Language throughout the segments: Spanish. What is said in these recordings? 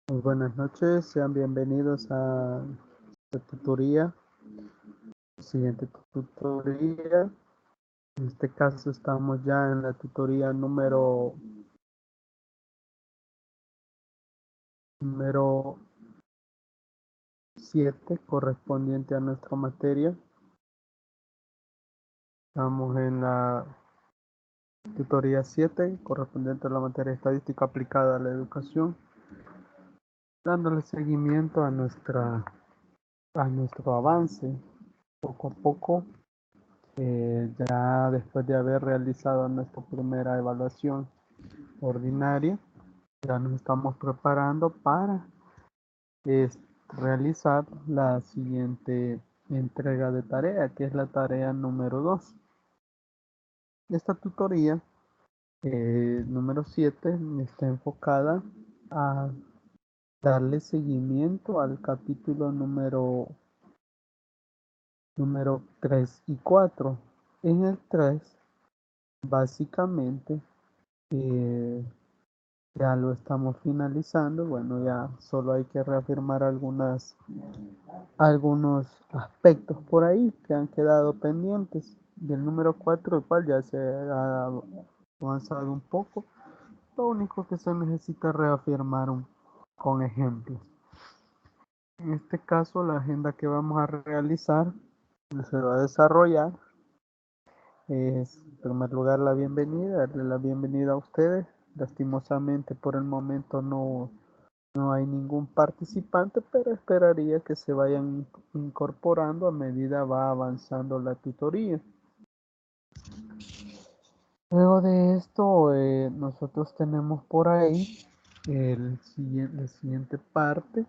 Muy buenas noches, sean bienvenidos a la tutoría. Siguiente tutoría. En este caso estamos ya en la tutoría número 7 correspondiente a nuestra materia. Estamos en la tutoría 7 correspondiente a la materia estadística aplicada a la educación, dándole seguimiento a nuestro avance poco a poco. Ya después de haber realizado nuestra primera evaluación ordinaria, ya nos estamos preparando para es, realizar la siguiente entrega de tarea, que es la tarea número 2. Esta tutoría número 7 está enfocada a darle seguimiento al capítulo número 3 y 4. En el 3, básicamente, eh, ya lo estamos finalizando. Bueno, ya solo hay que reafirmar algunos aspectos por ahí que han quedado pendientes. Del número 4, el cual ya se ha avanzado un poco. Lo único que se necesita reafirmar con ejemplos. En este caso, la agenda que vamos a realizar se va a desarrollar. Es, en primer lugar, la bienvenida, darle la bienvenida a ustedes. Lastimosamente, por el momento no hay ningún participante, pero esperaría que se vayan incorporando a medida va avanzando la tutoría. Luego de esto, nosotros tenemos por ahí la siguiente parte,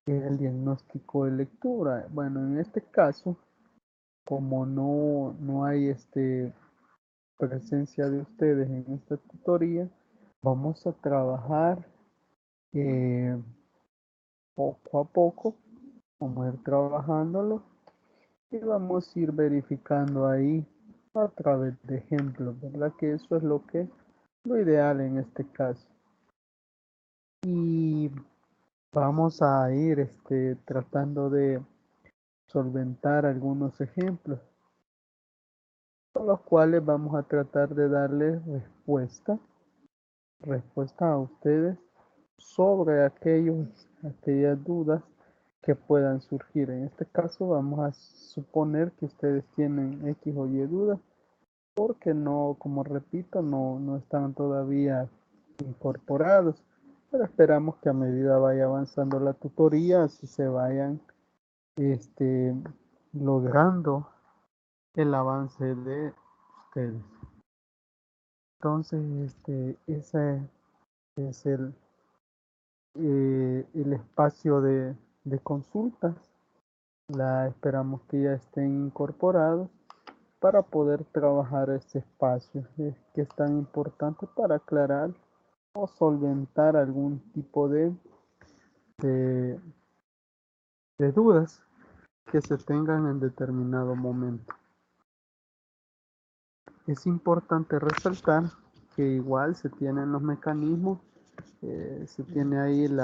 que es el diagnóstico de lectura. Bueno, en este caso, como no hay presencia de ustedes en esta tutoría, vamos a trabajar eh, poco a poco, vamos a ir trabajándolo y vamos a ir verificando ahí a través de ejemplos, ¿verdad? Que eso es lo ideal en este caso. Y vamos a ir tratando de solventar algunos ejemplos, con los cuales vamos a tratar de darles respuesta a ustedes sobre aquellas dudas que puedan surgir. En este caso vamos a suponer que ustedes tienen X o Y dudas porque no, como repito, no están todavía incorporados, pero esperamos que a medida vaya avanzando la tutoría, así se vayan este, logrando el avance de ustedes. Entonces, ese es el espacio de consultas. La esperamos que ya estén incorporados para poder trabajar este espacio que es tan importante para aclarar o solventar algún tipo de, de dudas que se tengan en determinado momento. Es importante resaltar que igual se tienen los mecanismos, se tiene ahí el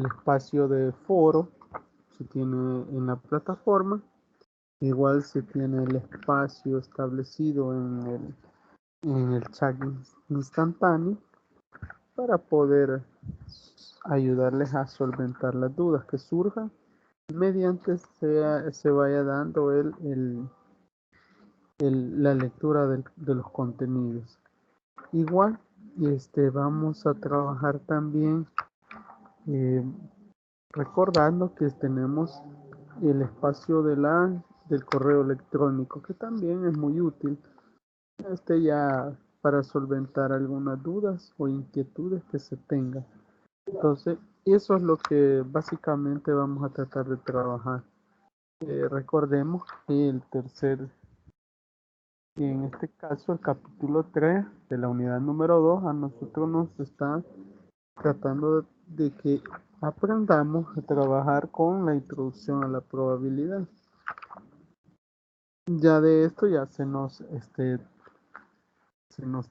espacio de foro, se tiene en la plataforma, igual se tiene el espacio establecido en el chat instantáneo para poder ayudarles a solventar las dudas que surjan mediante se vaya dando la lectura de los contenidos. Igual, vamos a trabajar también eh, recordando que tenemos el espacio del correo electrónico, que también es muy útil, ya para solventar algunas dudas o inquietudes que se tengan. Entonces, eso es lo que básicamente vamos a tratar de trabajar. Recordemos que en este caso, el capítulo 3 de la unidad número 2 a nosotros nos está tratando de que aprendamos a trabajar con la introducción a la probabilidad. Ya de esto ya se nos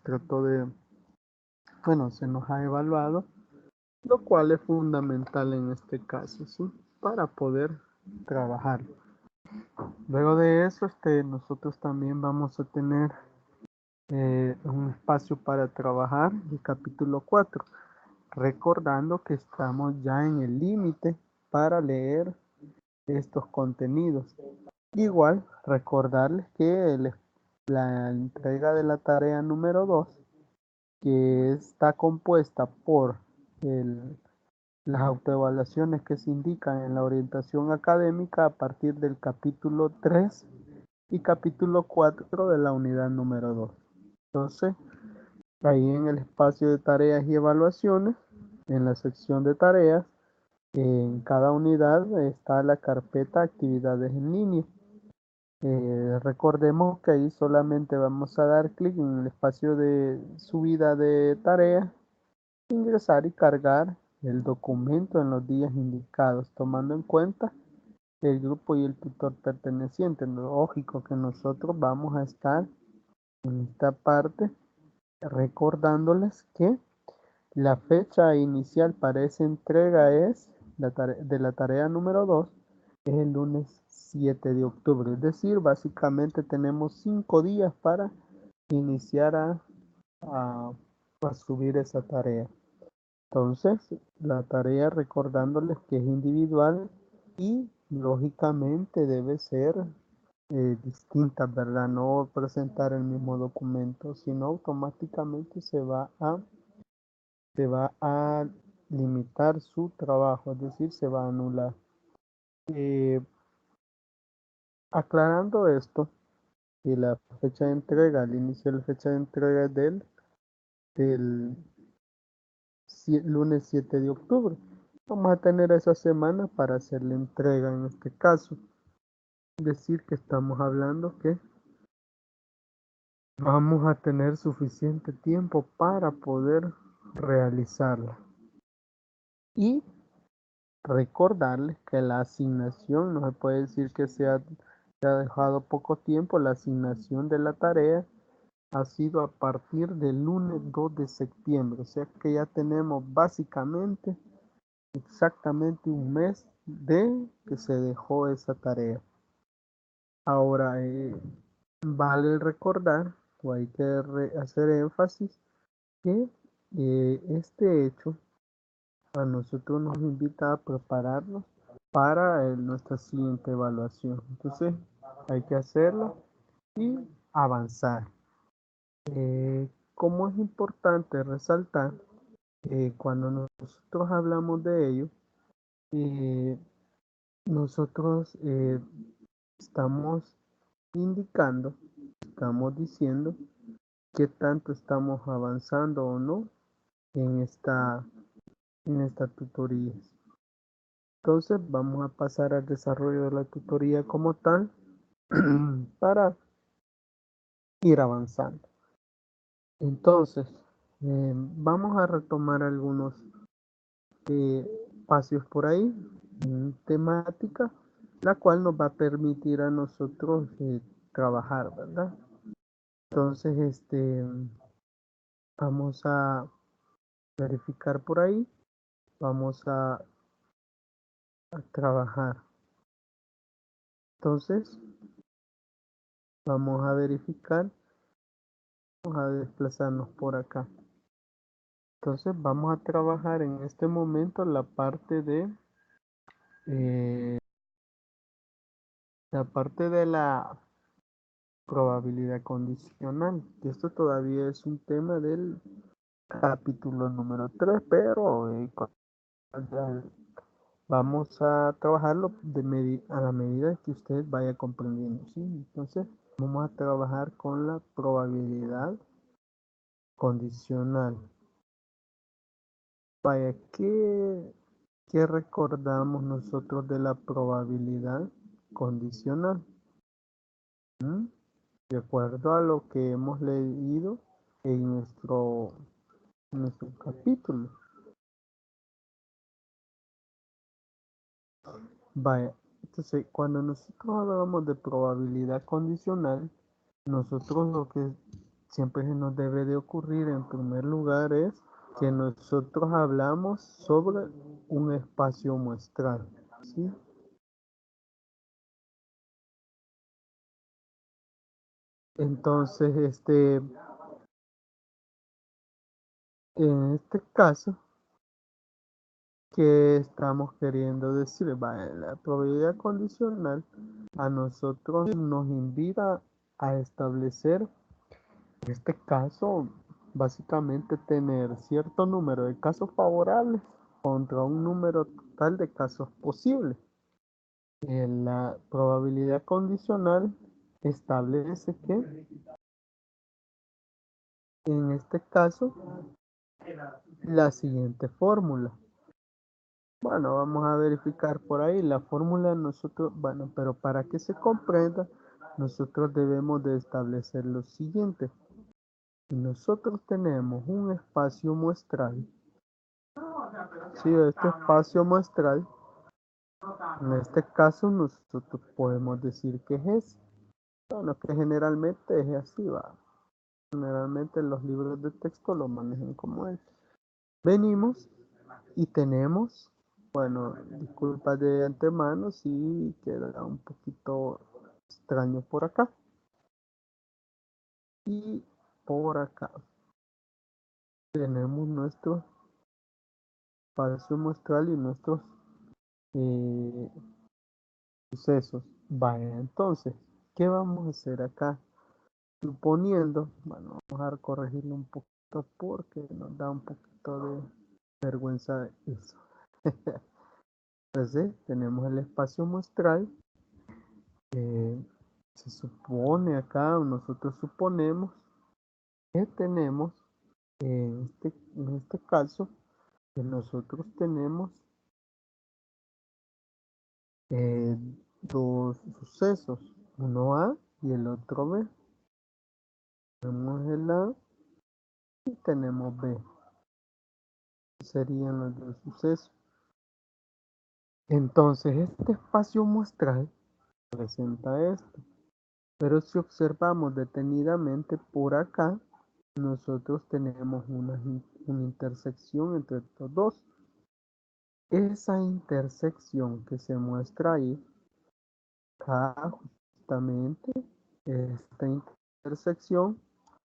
trató bueno, se nos ha evaluado lo cual es fundamental en este caso, ¿sí? Para poder trabajar. Luego de eso, nosotros también vamos a tener un espacio para trabajar el capítulo 4, recordando que estamos ya en el límite para leer estos contenidos. Igual, recordarles que la entrega de la tarea número 2, que está compuesta por las autoevaluaciones que se indican en la orientación académica a partir del capítulo 3 y capítulo 4 de la unidad número 2. Entonces, ahí en el espacio de tareas y evaluaciones, en la sección de tareas, en cada unidad está la carpeta actividades en línea. Recordemos que ahí solamente vamos a dar clic en el espacio de subida de tareas, ingresar y cargar el documento en los días indicados, tomando en cuenta el grupo y el tutor perteneciente. Lógico que nosotros vamos a estar en esta parte recordándoles que la fecha inicial para esa entrega es de la tarea número 2, es el lunes 7 de octubre. Es decir, básicamente tenemos 5 días para iniciar a, a subir esa tarea. Entonces, la tarea recordándoles que es individual y lógicamente debe ser distinta, ¿verdad? No presentar el mismo documento, sino automáticamente se va a limitar su trabajo, es decir, se va a anular. Eh, Aclarando esto, y la fecha de entrega, el inicio de la fecha de entrega es del lunes 7 de octubre. Vamos a tener esa semana para hacer la entrega en este caso. Es decir, que estamos hablando que vamos a tener suficiente tiempo para poder realizarla. Y recordarles que la asignación, no se puede decir que se ha dejado poco tiempo, la asignación de la tarea ha sido a partir del lunes 2 de septiembre, o sea que ya tenemos básicamente exactamente un mes de que se dejó esa tarea. Ahora, vale recordar, o hay que hacer énfasis, que este hecho a nosotros nos invita a prepararnos para nuestra siguiente evaluación. Entonces, hay que hacerlo y avanzar. Como es importante resaltar, cuando nosotros hablamos de ello, eh, nosotros estamos indicando, estamos diciendo qué tanto estamos avanzando o no en esta tutoría. Entonces vamos a pasar al desarrollo de la tutoría como tal para ir avanzando. Entonces, vamos a retomar algunos espacios por ahí, temática, la cual nos va a permitir a nosotros trabajar, ¿verdad? Entonces, vamos a verificar por ahí, vamos a trabajar. Entonces, vamos a verificar, vamos a desplazarnos por acá. Entonces, vamos a trabajar en este momento eh, la parte de la probabilidad condicional. Que esto todavía es un tema del capítulo número 3, pero vamos a trabajarlo a la medida que usted vaya comprendiendo, ¿sí? Entonces, vamos a trabajar con la probabilidad condicional. Vaya, ¿qué recordamos nosotros de la probabilidad condicional? ¿Mm? De acuerdo a lo que hemos leído en nuestro capítulo. Vaya, entonces cuando nosotros hablamos de probabilidad condicional, nosotros lo que siempre se nos debe de ocurrir en primer lugar es que nosotros hablamos sobre un espacio muestral, ¿sí? Entonces, en este caso, ¿qué estamos queriendo decir? Vale, la probabilidad condicional a nosotros nos invita a establecer, en este caso, básicamente tener cierto número de casos favorables contra un número total de casos posibles. La probabilidad condicional establece que, en este caso, la siguiente fórmula. Bueno, vamos a verificar por ahí la fórmula nosotros, bueno, pero para que se comprenda, nosotros debemos de establecer lo siguiente. Si nosotros tenemos un espacio muestral, si este espacio muestral, en este caso nosotros podemos decir que es ese. Bueno, que generalmente es así, va. Generalmente los libros de texto lo manejan como es. Venimos y tenemos, bueno, disculpas de antemano si queda un poquito extraño por acá y por acá. Tenemos nuestro espacio muestral y nuestros eh, sucesos. Vaya, entonces, ¿qué vamos a hacer acá? Suponiendo, bueno, vamos a corregirlo un poquito porque nos da un poquito de vergüenza eso. Entonces, tenemos el espacio muestral. Se supone acá, o nosotros suponemos que tenemos, en este caso, que nosotros tenemos eh, dos sucesos, uno A y el otro B. Tenemos el A y tenemos B. Serían los dos sucesos. Entonces, este espacio muestral presenta esto. Pero si observamos detenidamente por acá, nosotros tenemos una intersección entre estos dos. Esa intersección que se muestra ahí, acá justamente, esta intersección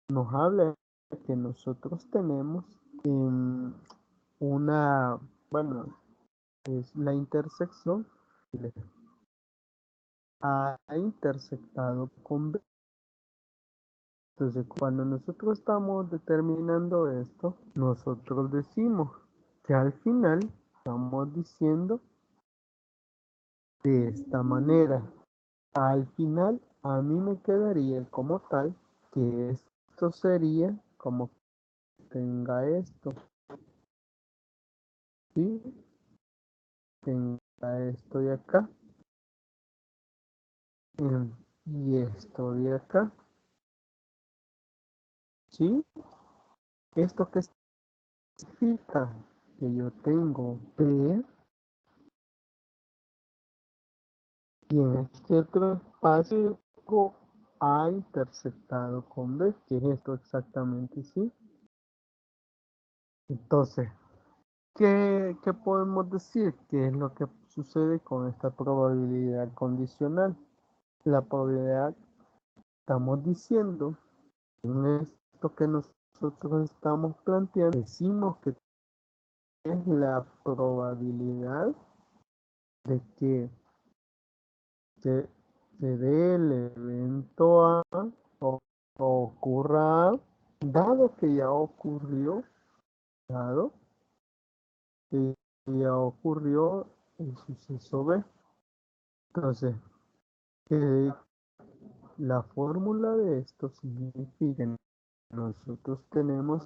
nos habla de que nosotros tenemos una, bueno, es la intersección que ha intersectado con B. Entonces, cuando nosotros estamos determinando esto, nosotros decimos que al final estamos diciendo de esta manera. Al final, a mí me quedaría como tal que esto sería como que tenga esto, ¿sí? Tenga esto de acá y esto de acá, ¿sí? Esto que significa que yo tengo B y en este otro espacio A intersectado con B, que es esto exactamente, ¿sí? Entonces, ¿qué podemos decir? ¿Qué es lo que sucede con esta probabilidad condicional? La probabilidad, estamos diciendo, en esto que nosotros estamos planteando, decimos que es la probabilidad de que se dé el evento A o, o ocurra A, dado que ya ocurrió, dado que ya ocurrió el suceso B. Entonces, que la fórmula de esto significa que nosotros tenemos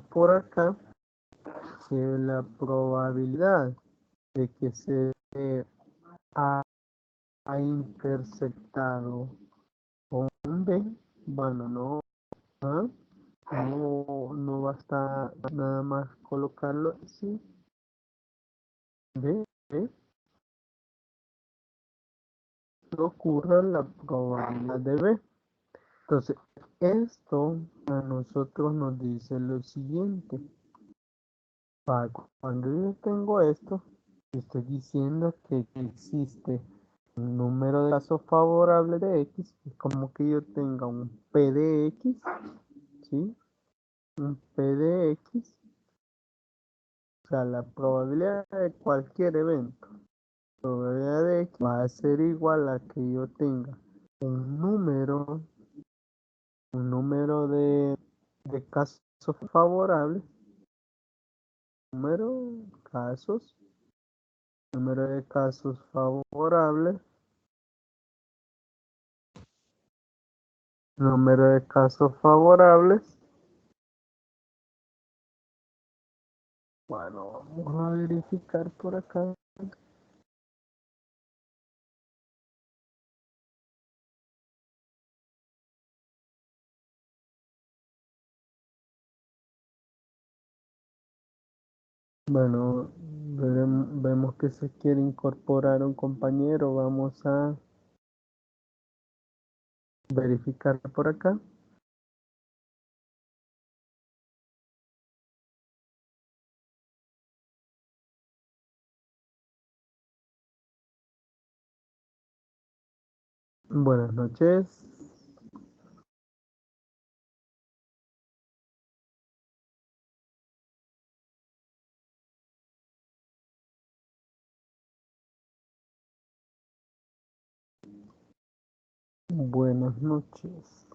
por acá que la probabilidad de que se ha, ha intersectado con B, bueno, ¿ah? No basta nada más colocarlo así, B, ocurra la probabilidad de B. Entonces, Esto a nosotros nos dice lo siguiente. Cuando yo tengo esto, estoy diciendo que existe un número de casos favorables de X. Es como que yo tenga un P de X, ¿sí? Un P de X, o sea, la probabilidad de cualquier evento, la probabilidad de X va a ser igual a que yo tenga un número, de casos favorables, número casos, número de casos favorables, número de casos favorables. Bueno, vamos a verificar por acá. Bueno, vemos que se quiere incorporar un compañero. Vamos a verificar por acá. Buenas noches. Buenas noches.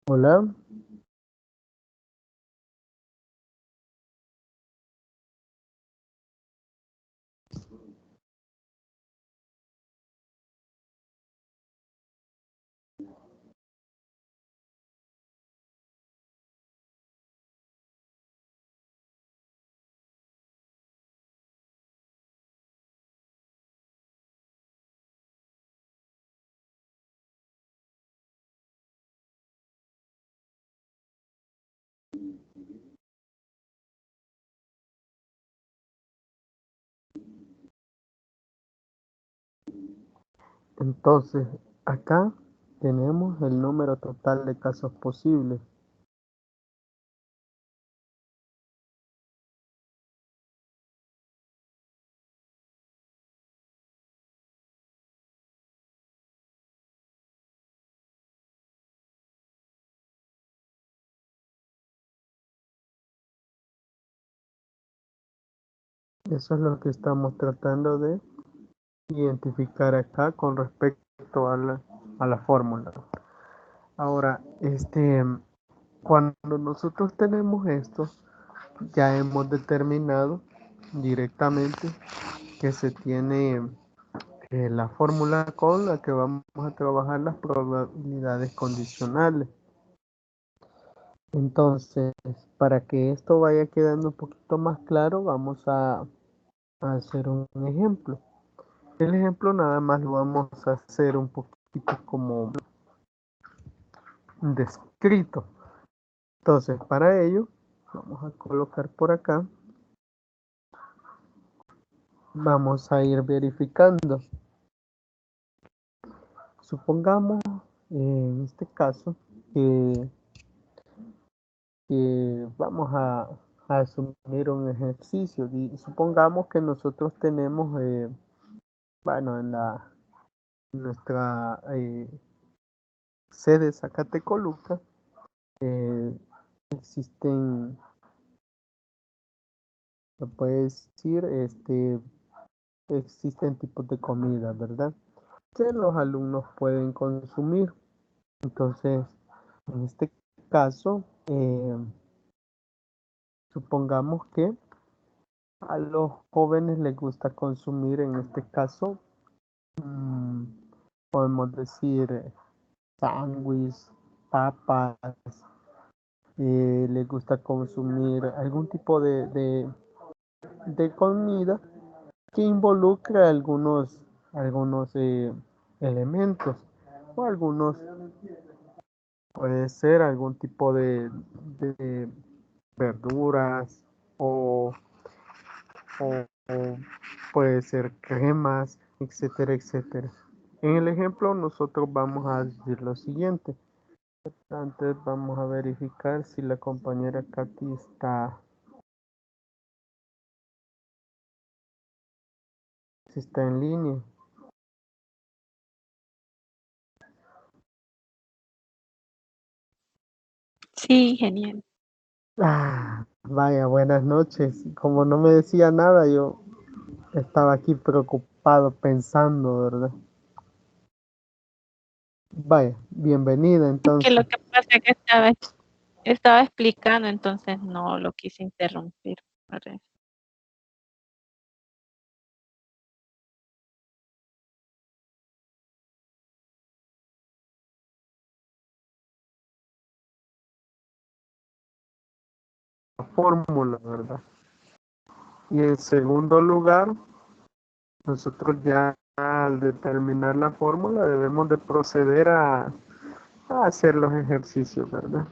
Hola. Entonces, acá tenemos el número total de casos posibles. Eso es lo que estamos tratando de identificar acá con respecto a la fórmula. Ahora, cuando nosotros tenemos esto, ya hemos determinado directamente que se tiene la fórmula con la que vamos a trabajar las probabilidades condicionales. Entonces, para que esto vaya quedando un poquito más claro, vamos a hacer un ejemplo. El ejemplo nada más lo vamos a hacer un poquito como descrito. Entonces, para ello, vamos a colocar por acá, vamos a ir verificando. Supongamos, en este caso, que, vamos a asumir un ejercicio. Y supongamos que nosotros tenemos, bueno, nuestra sede Zacatecoluca, existen, se puede decir, existen tipos de comida, ¿verdad? Que los alumnos pueden consumir. Entonces, en este caso, supongamos que a los jóvenes les gusta consumir, en este caso, mm, podemos decir sándwich, papas, les gusta consumir algún tipo de comida que involucra algunos elementos o algunos, puede ser algún tipo de verduras o, o puede ser cremas, etcétera, etcétera. En el ejemplo nosotros vamos a decir lo siguiente. Antes vamos a verificar si la compañera Katy está, si está en línea. Sí, genial. Vaya, buenas noches. Como no me decía nada, yo estaba aquí preocupado pensando, ¿verdad? Vaya, bienvenida Que entonces. lo que pasa es que estaba explicando, entonces no lo quise interrumpir. ¿Verdad? La fórmula, ¿verdad? Y en segundo lugar, nosotros ya al determinar la fórmula debemos de proceder a hacer los ejercicios, ¿verdad?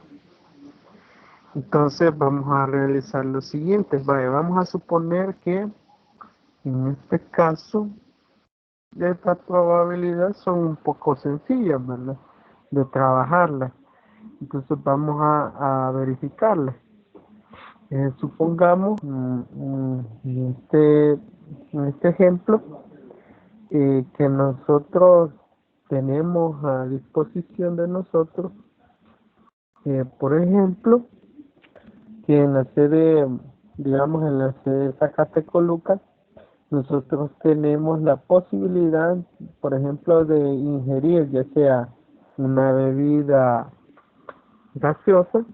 Entonces vamos a realizar lo siguiente. Vaya, vamos a suponer que en este caso estas probabilidades son un poco sencillas, ¿verdad? De trabajarlas. Entonces vamos a verificarlas. Supongamos en este ejemplo que nosotros tenemos a disposición de nosotros, por ejemplo, que en la sede, digamos en la sede de Zacatecoluca, nosotros tenemos la posibilidad, por ejemplo, de ingerir ya sea una bebida gaseosa,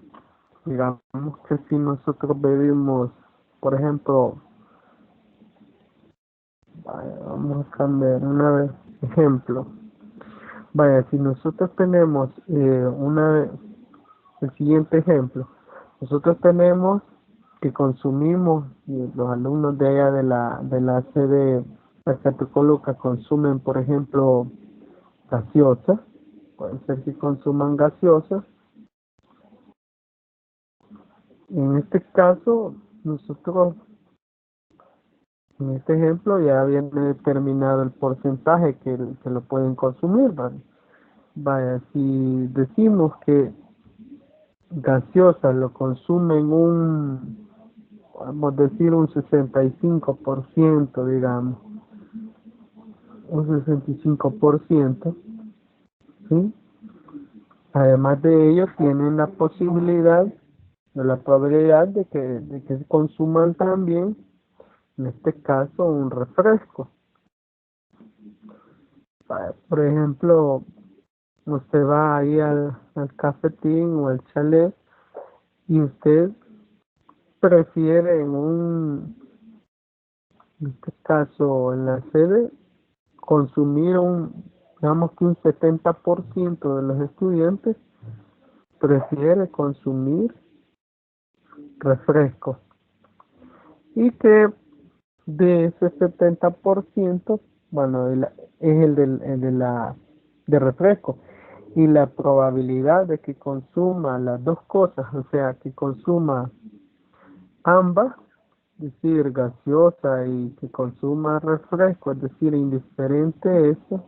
digamos que si nosotros bebimos, por ejemplo, vamos a cambiar una vez, ejemplo, vaya, si nosotros tenemos el siguiente ejemplo, nosotros tenemos que consumimos, y los alumnos de allá de la sede Zacatecoluca consumen, por ejemplo, gaseosa, puede ser que consuman gaseosa. En este caso, nosotros, en este ejemplo, ya viene determinado el porcentaje que lo pueden consumir, ¿vale? Vaya, si decimos que gaseosa lo consumen vamos a decir un 65%, digamos, un 65%, ¿sí? Además de ello, tienen la posibilidad, o la probabilidad de que consuman también, en este caso, un refresco. Por ejemplo, usted va ahí al cafetín o al chalet y usted prefiere en este caso, en la sede, consumir digamos que un 70% de los estudiantes prefiere consumir refrescos y que de ese 70%, bueno, es de refresco y la probabilidad de que consuma las dos cosas, o sea, que consuma ambas, es decir, gaseosa y que consuma refresco, es decir, indiferente eso,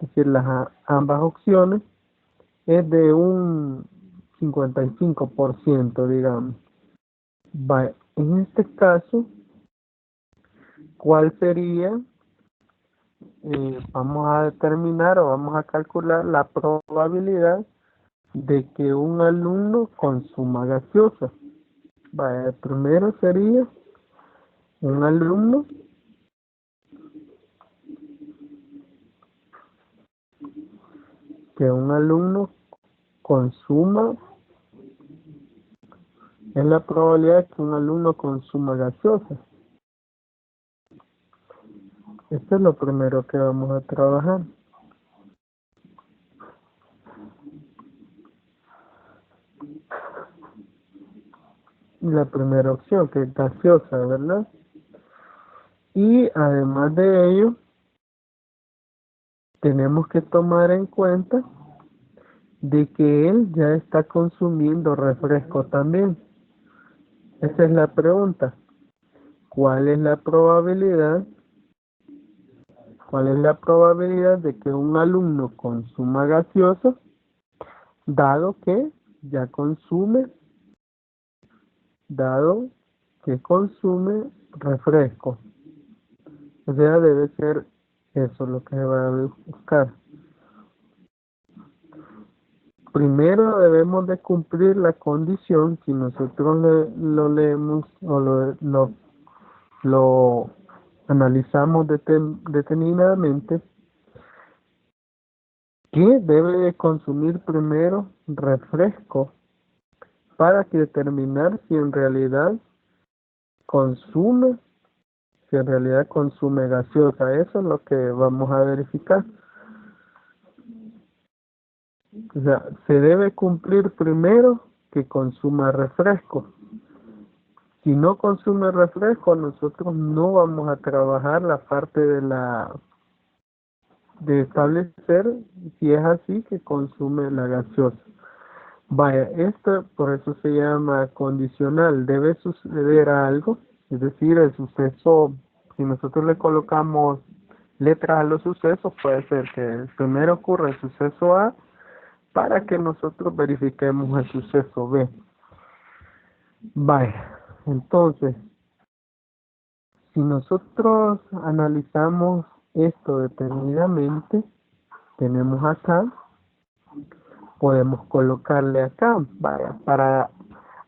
es decir, ambas opciones, es de un 55%, digamos. En este caso, ¿cuál sería? Vamos a determinar o vamos a calcular la probabilidad de que un alumno consuma gaseosa. El primero sería un alumno que un alumno consuma, es la probabilidad que un alumno consuma gaseosa. Esto es lo primero que vamos a trabajar. La primera opción, que es gaseosa, ¿verdad? Y además de ello, tenemos que tomar en cuenta de que él ya está consumiendo refresco también. Esa es la pregunta. ¿Cuál es la probabilidad? ¿Cuál es la probabilidad de que un alumno consuma gaseosa, dado que ya consume, dado que consume refresco? O sea, debe ser eso lo que se va a buscar. Primero debemos de cumplir la condición, si nosotros lo leemos o lo analizamos detenidamente, que debe de consumir primero refresco para que determinar si en realidad consume, si en realidad consume gaseosa. Eso es lo que vamos a verificar. O sea, se debe cumplir primero que consuma refresco. Si no consume refresco, nosotros no vamos a trabajar la parte de establecer si es así que consume la gaseosa. Vaya, esto por eso se llama condicional. Debe suceder algo, es decir, el suceso, si nosotros le colocamos letras a los sucesos, puede ser que primero ocurra el suceso A para que nosotros verifiquemos el suceso B. Vaya, entonces, si nosotros analizamos esto detenidamente, tenemos acá, podemos colocarle acá, vaya, para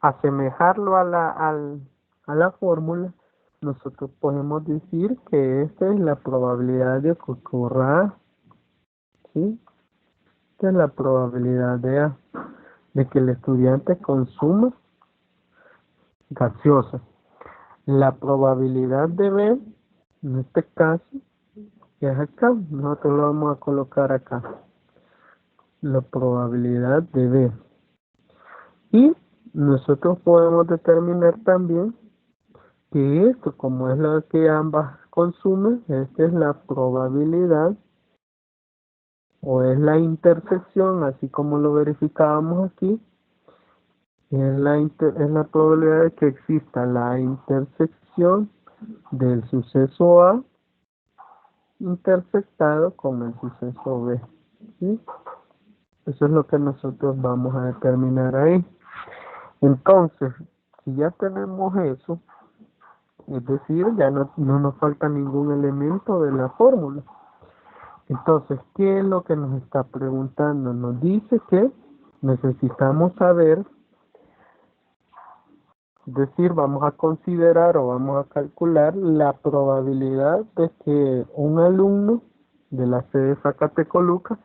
asemejarlo a la fórmula, nosotros podemos decir que esta es la probabilidad de que ocurra, ¿sí? Esta es la probabilidad de A, de que el estudiante consuma gaseosa. La probabilidad de B, en este caso, es acá, nosotros lo vamos a colocar acá, la probabilidad de B. Y nosotros podemos determinar también que esto, como es lo que ambas consumen, esta es la probabilidad o es la intersección, así como lo verificábamos aquí, es la probabilidad de que exista la intersección del suceso A intersectado con el suceso B. ¿Sí? Eso es lo que nosotros vamos a determinar ahí. Entonces, si ya tenemos eso, es decir, ya no nos falta ningún elemento de la fórmula. Entonces, ¿qué es lo que nos está preguntando? Nos dice que necesitamos saber, es decir, vamos a considerar o vamos a calcular la probabilidad de que un alumno de la sede Zacatecoluca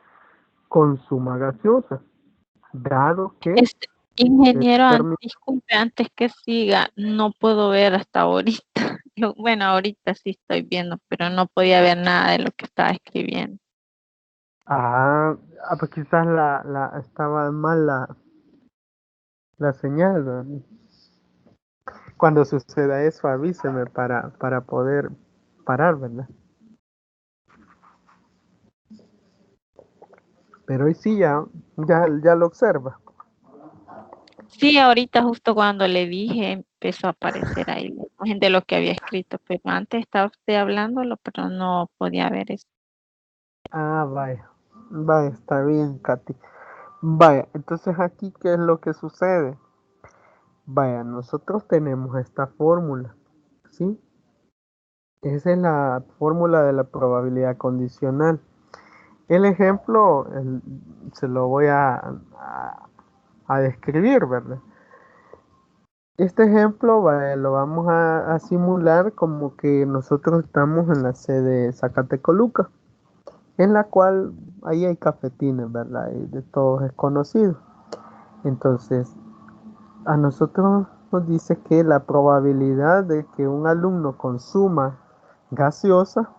consuma gaseosa, dado que Ingeniero, este término... disculpe, antes que siga, no puedo ver hasta ahorita. Bueno, ahorita sí estoy viendo, pero no podía ver nada de lo que estaba escribiendo. Pues quizás estaba mal la señal, ¿verdad? Cuando suceda eso, avíseme para poder parar, ¿verdad? Pero hoy sí ya lo observa. Sí, ahorita justo cuando le dije empezó a aparecer ahí la imagen de lo que había escrito, pero antes estaba usted hablándolo, pero no podía ver eso. Vaya, está bien, Katy. Vaya, entonces aquí, ¿qué es lo que sucede? Vaya, nosotros tenemos esta fórmula, ¿sí? Esa es la fórmula de la probabilidad condicional. El ejemplo se lo voy a describir, ¿verdad? Este ejemplo lo vamos a simular como que nosotros estamos en la sede Zacatecoluca, en la cual ahí hay cafetines, ¿verdad? Y de todos es conocido. Entonces, a nosotros nos dice que la probabilidad de que un alumno consuma gaseosa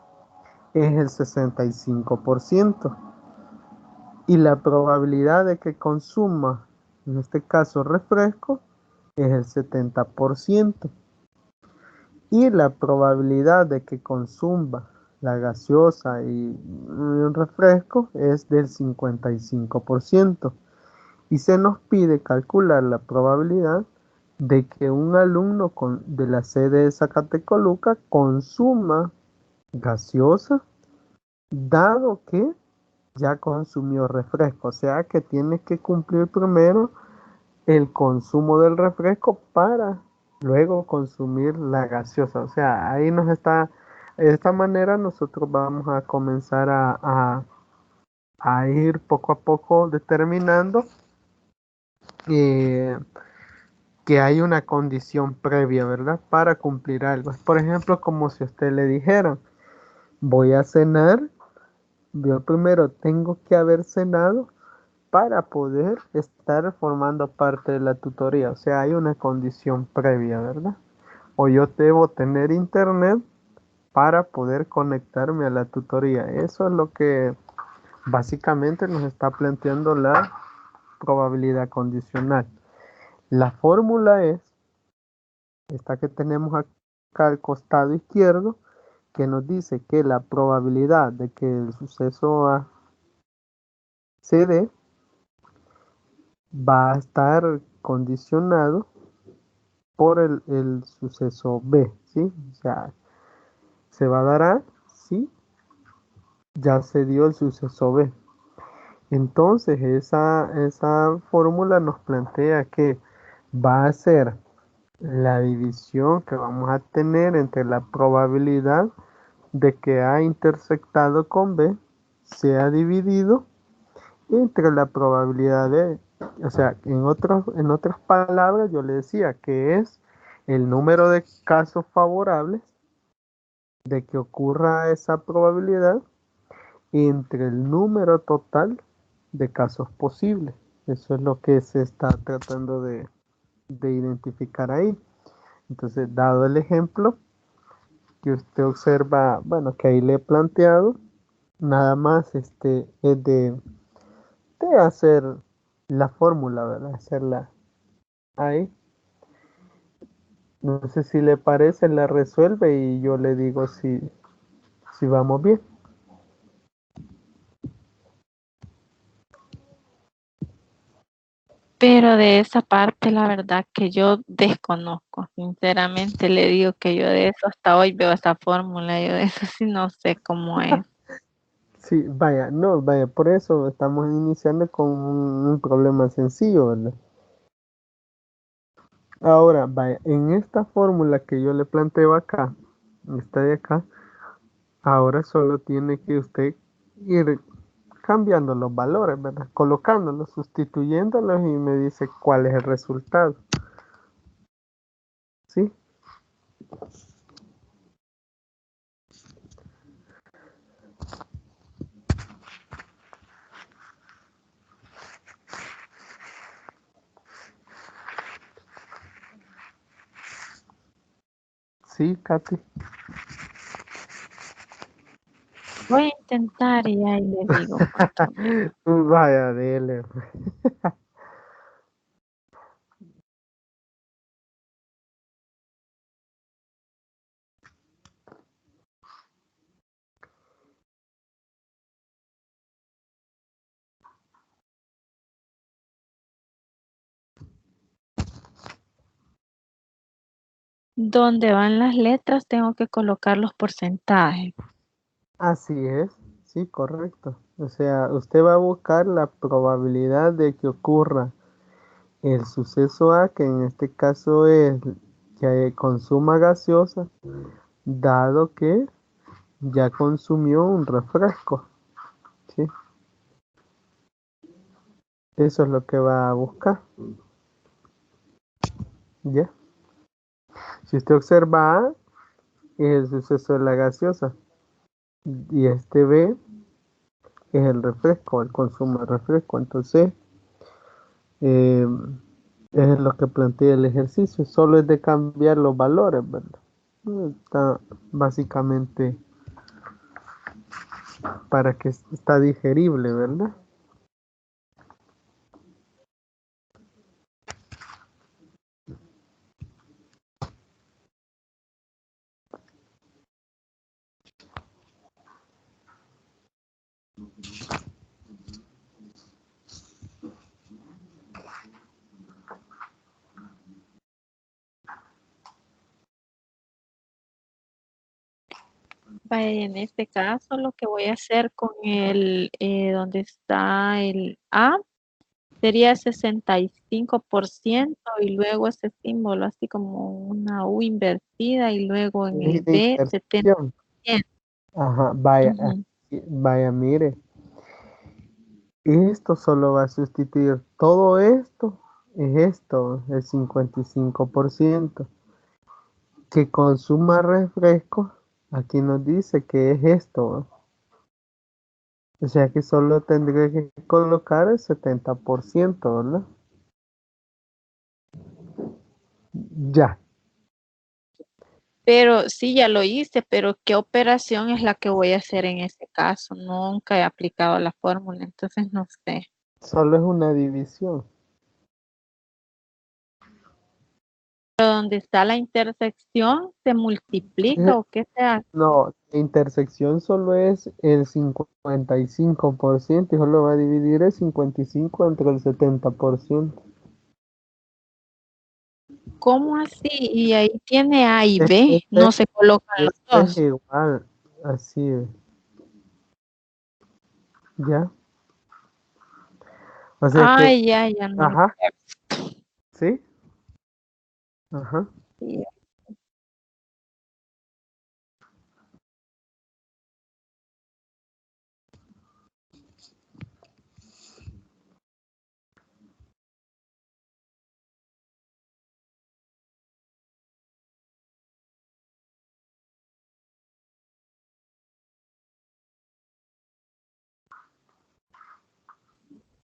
es el 65%. Y la probabilidad de que consuma, en este caso refresco, es el 70%. y la probabilidad de que consuma la gaseosa y un refresco es del 55%. Y se nos pide calcular la probabilidad de que un alumno de la sede de Zacatecoluca consuma gaseosa, dado que ya consumió refresco. O sea que tiene que cumplir primero el consumo del refresco para luego consumir la gaseosa. O sea, ahí nos está, de esta manera nosotros vamos a comenzar a ir poco a poco determinando eh, que hay una condición previa, ¿verdad? Para cumplir algo. Por ejemplo, como si usted le dijera, voy a cenar, yo primero tengo que haber cenado para poder estar formando parte de la tutoría. O sea, hay una condición previa, ¿verdad? O yo debo tener internet para poder conectarme a la tutoría. Eso es lo que básicamente nos está planteando la probabilidad condicional. La fórmula es esta que tenemos acá al costado izquierdo, que nos dice que la probabilidad de que el suceso A se dé va a estar condicionado por el suceso B, ¿sí? O sea, se va a dar A si ya se dio el suceso B. Entonces, esa fórmula nos plantea que va a ser la división que vamos a tener entre la probabilidad de que A intersectado con B sea dividido entre la probabilidad de, o sea, en otras palabras, yo le decía que es el número de casos favorables de que ocurra esa probabilidad entre el número total de casos posibles. Eso es lo que se está tratando de identificar ahí. Entonces, dado el ejemplo que usted observa, bueno, que ahí le he planteado, nada más es de hacer la fórmula, ¿verdad? Hacerla ahí. No sé si le parece, la resuelve y yo le digo si vamos bien. Pero de esa parte, la verdad que yo desconozco. Sinceramente le digo que yo de eso hasta hoy veo esa fórmula. Yo de eso sí no sé cómo es. Sí, vaya, no, vaya, por eso estamos iniciando con un problema sencillo, ¿verdad? Ahora, vaya, en esta fórmula que yo le planteo acá, esta de acá, ahora solo tiene que usted ir cambiando los valores, ¿verdad? Colocándolos, sustituyéndolos y me dice cuál es el resultado. ¿Sí? Sí, Katy. Voy a intentar y ahí les digo cuánto me. Vaya, dele. Donde van las letras tengo que colocar los porcentajes. Así es, sí, correcto. O sea, usted va a buscar la probabilidad de que ocurra el suceso A, que en este caso es que consuma gaseosa, dado que ya consumió un refresco. ¿Sí? Eso es lo que va a buscar. ¿Ya? Si usted observa A, es el suceso de la gaseosa. Y este B es el refresco, el consumo de refresco. Entonces, eh, es lo que plantea el ejercicio. Solo es de cambiar los valores, ¿verdad? Está básicamente para que está digerible, ¿verdad? Vaya, en este caso lo que voy a hacer con donde está el A sería 65% y luego ese símbolo así como una U invertida y luego en Y el de B 70%. intersección. Ajá, vaya, Ujú. vaya, mire. Esto solo va a sustituir todo esto, es esto, el 55%. Que consuma refresco, aquí nos dice que es esto, ¿va? O sea que solo tendré que colocar el 70%, ¿verdad? Ya, Pero sí, ya lo hice, pero ¿qué operación es la que voy a hacer en este caso? Nunca he aplicado la fórmula, entonces no sé. solo es una división. Pero donde está la intersección, ¿se multiplica Eh, o qué se hace? No, la intersección solo es el 55% y solo va a dividir el 55 entre el 70%. ¿Cómo así? Y ahí tiene A y B, Este, no se colocan los este es dos. igual, así es, ¿ya? O sea que, Ay, ya no me ajá, ¿sí? Ajá. acuerdo.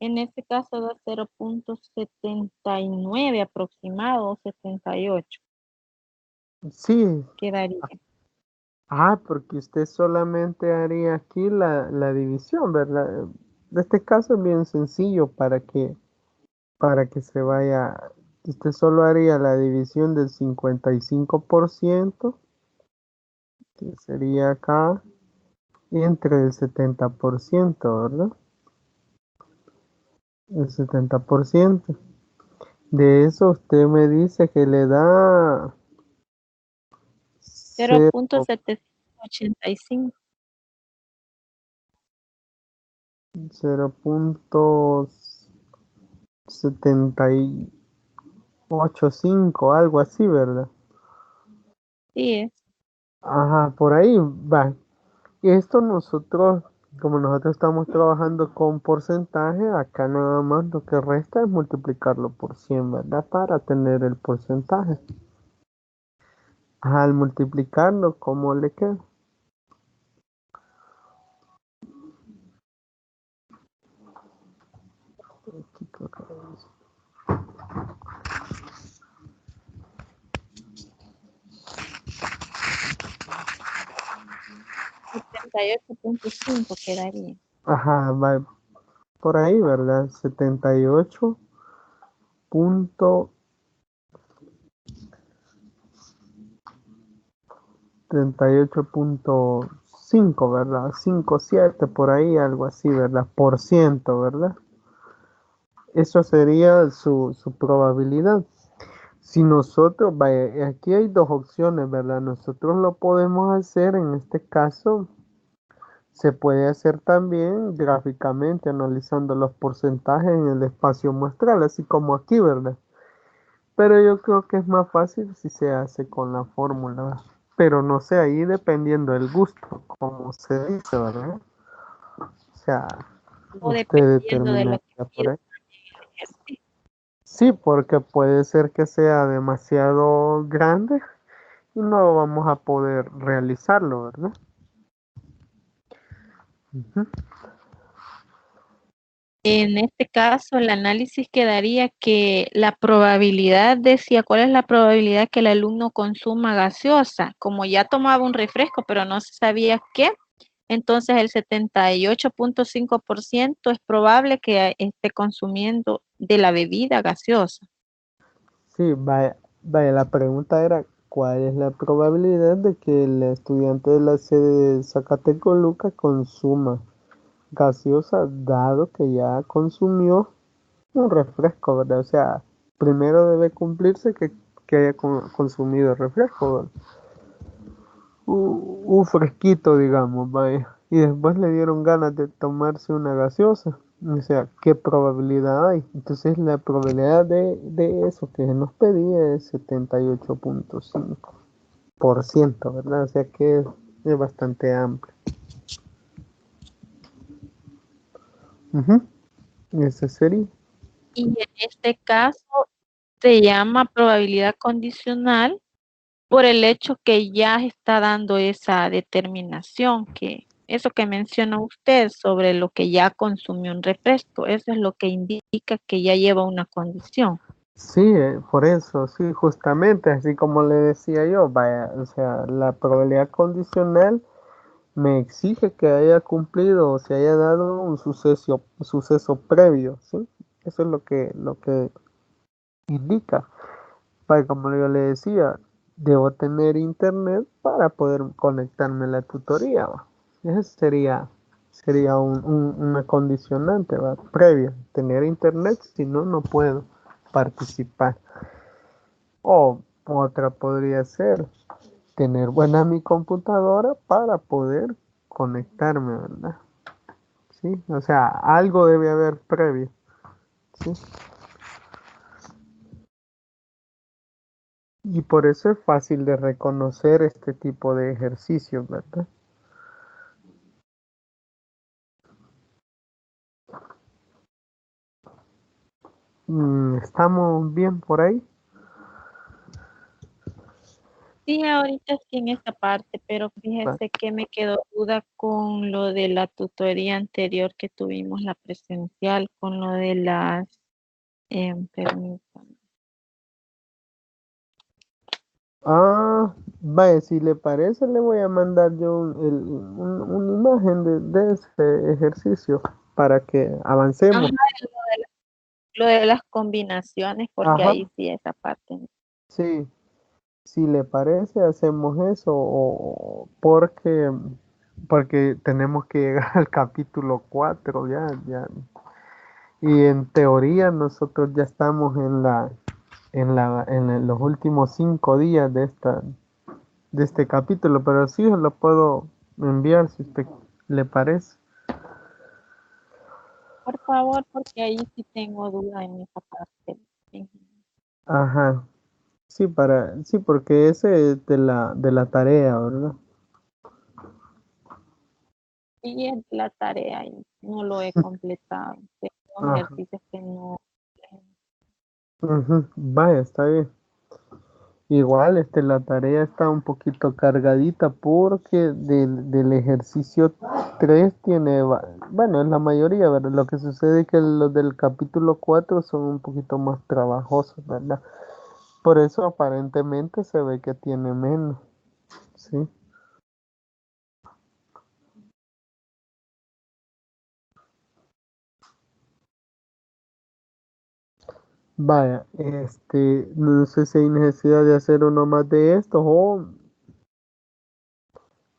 En este caso da 0,79 aproximado o 78 Sí, quedaría. porque usted solamente haría aquí la división, ¿verdad? En este caso es bien sencillo para que se vaya, usted solo haría la división del 55%, que sería acá, entre el 70%, ¿verdad? El 70%. De eso usted me dice que le da cero cero punto setecientos ochenta y cinco 0,785, algo así, ¿verdad? Sí, es. Ajá, por ahí va. Y esto nosotros, como nosotros estamos trabajando con porcentaje, acá nada más lo que resta es multiplicarlo por 100, ¿verdad? Para tener el porcentaje. Ajá, al multiplicarlo, ¿cómo le queda? Aquí creo que lo dice. 78,5 quedaría. Ajá, va por ahí, ¿verdad? 78,5, ¿verdad? 57 por ahí, algo así, ¿verdad? Por ciento, ¿verdad? Eso sería su probabilidad. Si nosotros, vaya, aquí hay dos opciones, ¿verdad? Nosotros lo podemos hacer, en este caso, se puede hacer también gráficamente, analizando los porcentajes en el espacio muestral, así como aquí, ¿verdad? Pero yo creo que es más fácil si se hace con la fórmula. Pero no sé, ahí dependiendo del gusto, como se dice, ¿verdad? O sea, O usted dependiendo de lo determinaría que por pida ahí. el ejercicio. Sí, porque puede ser que sea demasiado grande y no vamos a poder realizarlo, ¿verdad? Ujú. En este caso, el análisis quedaría que la probabilidad decía, ¿cuál es la probabilidad que el alumno consuma gaseosa? Como ya tomaba un refresco, pero no se sabía qué, entonces el 78,5% es probable que esté consumiendo de la bebida gaseosa. Sí, vaya, vaya, la pregunta era, ¿cuál es la probabilidad de que el estudiante de la sede de Zacatecoluca consuma gaseosa dado que ya consumió un refresco, ¿verdad? O sea, primero debe cumplirse que haya consumido refresco, ¿verdad? Un fresquito, digamos, vaya. Y después le dieron ganas de tomarse una gaseosa. O sea, ¿qué probabilidad hay? Entonces la probabilidad de eso que nos pedía es 78.5%, ¿verdad? O sea que es bastante amplio. Ujú. Ese sería. Y en este caso se llama probabilidad condicional por el hecho que ya está dando esa determinación, que eso que menciona usted sobre lo que ya consumió un refresco, eso es lo que indica que ya lleva una condición. Sí, por eso, sí, justamente, así como le decía yo, vaya, o sea, la probabilidad condicional me exige que haya cumplido o se haya dado un suceso previo, ¿sí? Eso es lo que indica. Vaya, como yo le decía, debo tener internet para poder conectarme a la tutoría, ¿va? Ese sería una condicionante, ¿va? Previa, tener internet, si no, no puedo participar. O otra podría ser tener buena mi computadora para poder conectarme, ¿verdad? Sí, o sea, algo debe haber previo, ¿sí? Y por eso es fácil de reconocer este tipo de ejercicios, ¿verdad? ¿Estamos bien por ahí? Sí, ahorita sí en esa parte, pero Va. fíjese que me quedó duda con lo de la tutoría anterior que tuvimos, la presencial, con lo de las, permítame. Vaya, si le parece, le voy a mandar yo una imagen de ese ejercicio para que Ajá, avancemos. lo de las combinaciones, porque Ajá, ahí sí esa parte. sí. Si le parece, hacemos eso porque tenemos que llegar al capítulo 4 ya. Y en teoría nosotros ya estamos en los últimos 5 días de este capítulo, pero sí os lo puedo enviar si usted le parece. Por favor, porque ahí sí tengo duda en esa parte. Ajá. Sí, porque ese es de la tarea, ¿verdad? Sí, es la tarea y no lo he completado. Tengo Ajá. ejercicios que no. Ujú. Vaya, está bien. Igual, la tarea está un poquito cargadita porque del ejercicio 3 tiene, bueno, es la mayoría, ¿verdad? Lo que sucede es que los del capítulo 4 son un poquito más trabajosos, ¿verdad? Por eso aparentemente se ve que tiene menos, ¿sí? Vaya, no sé si hay necesidad de hacer uno más de estos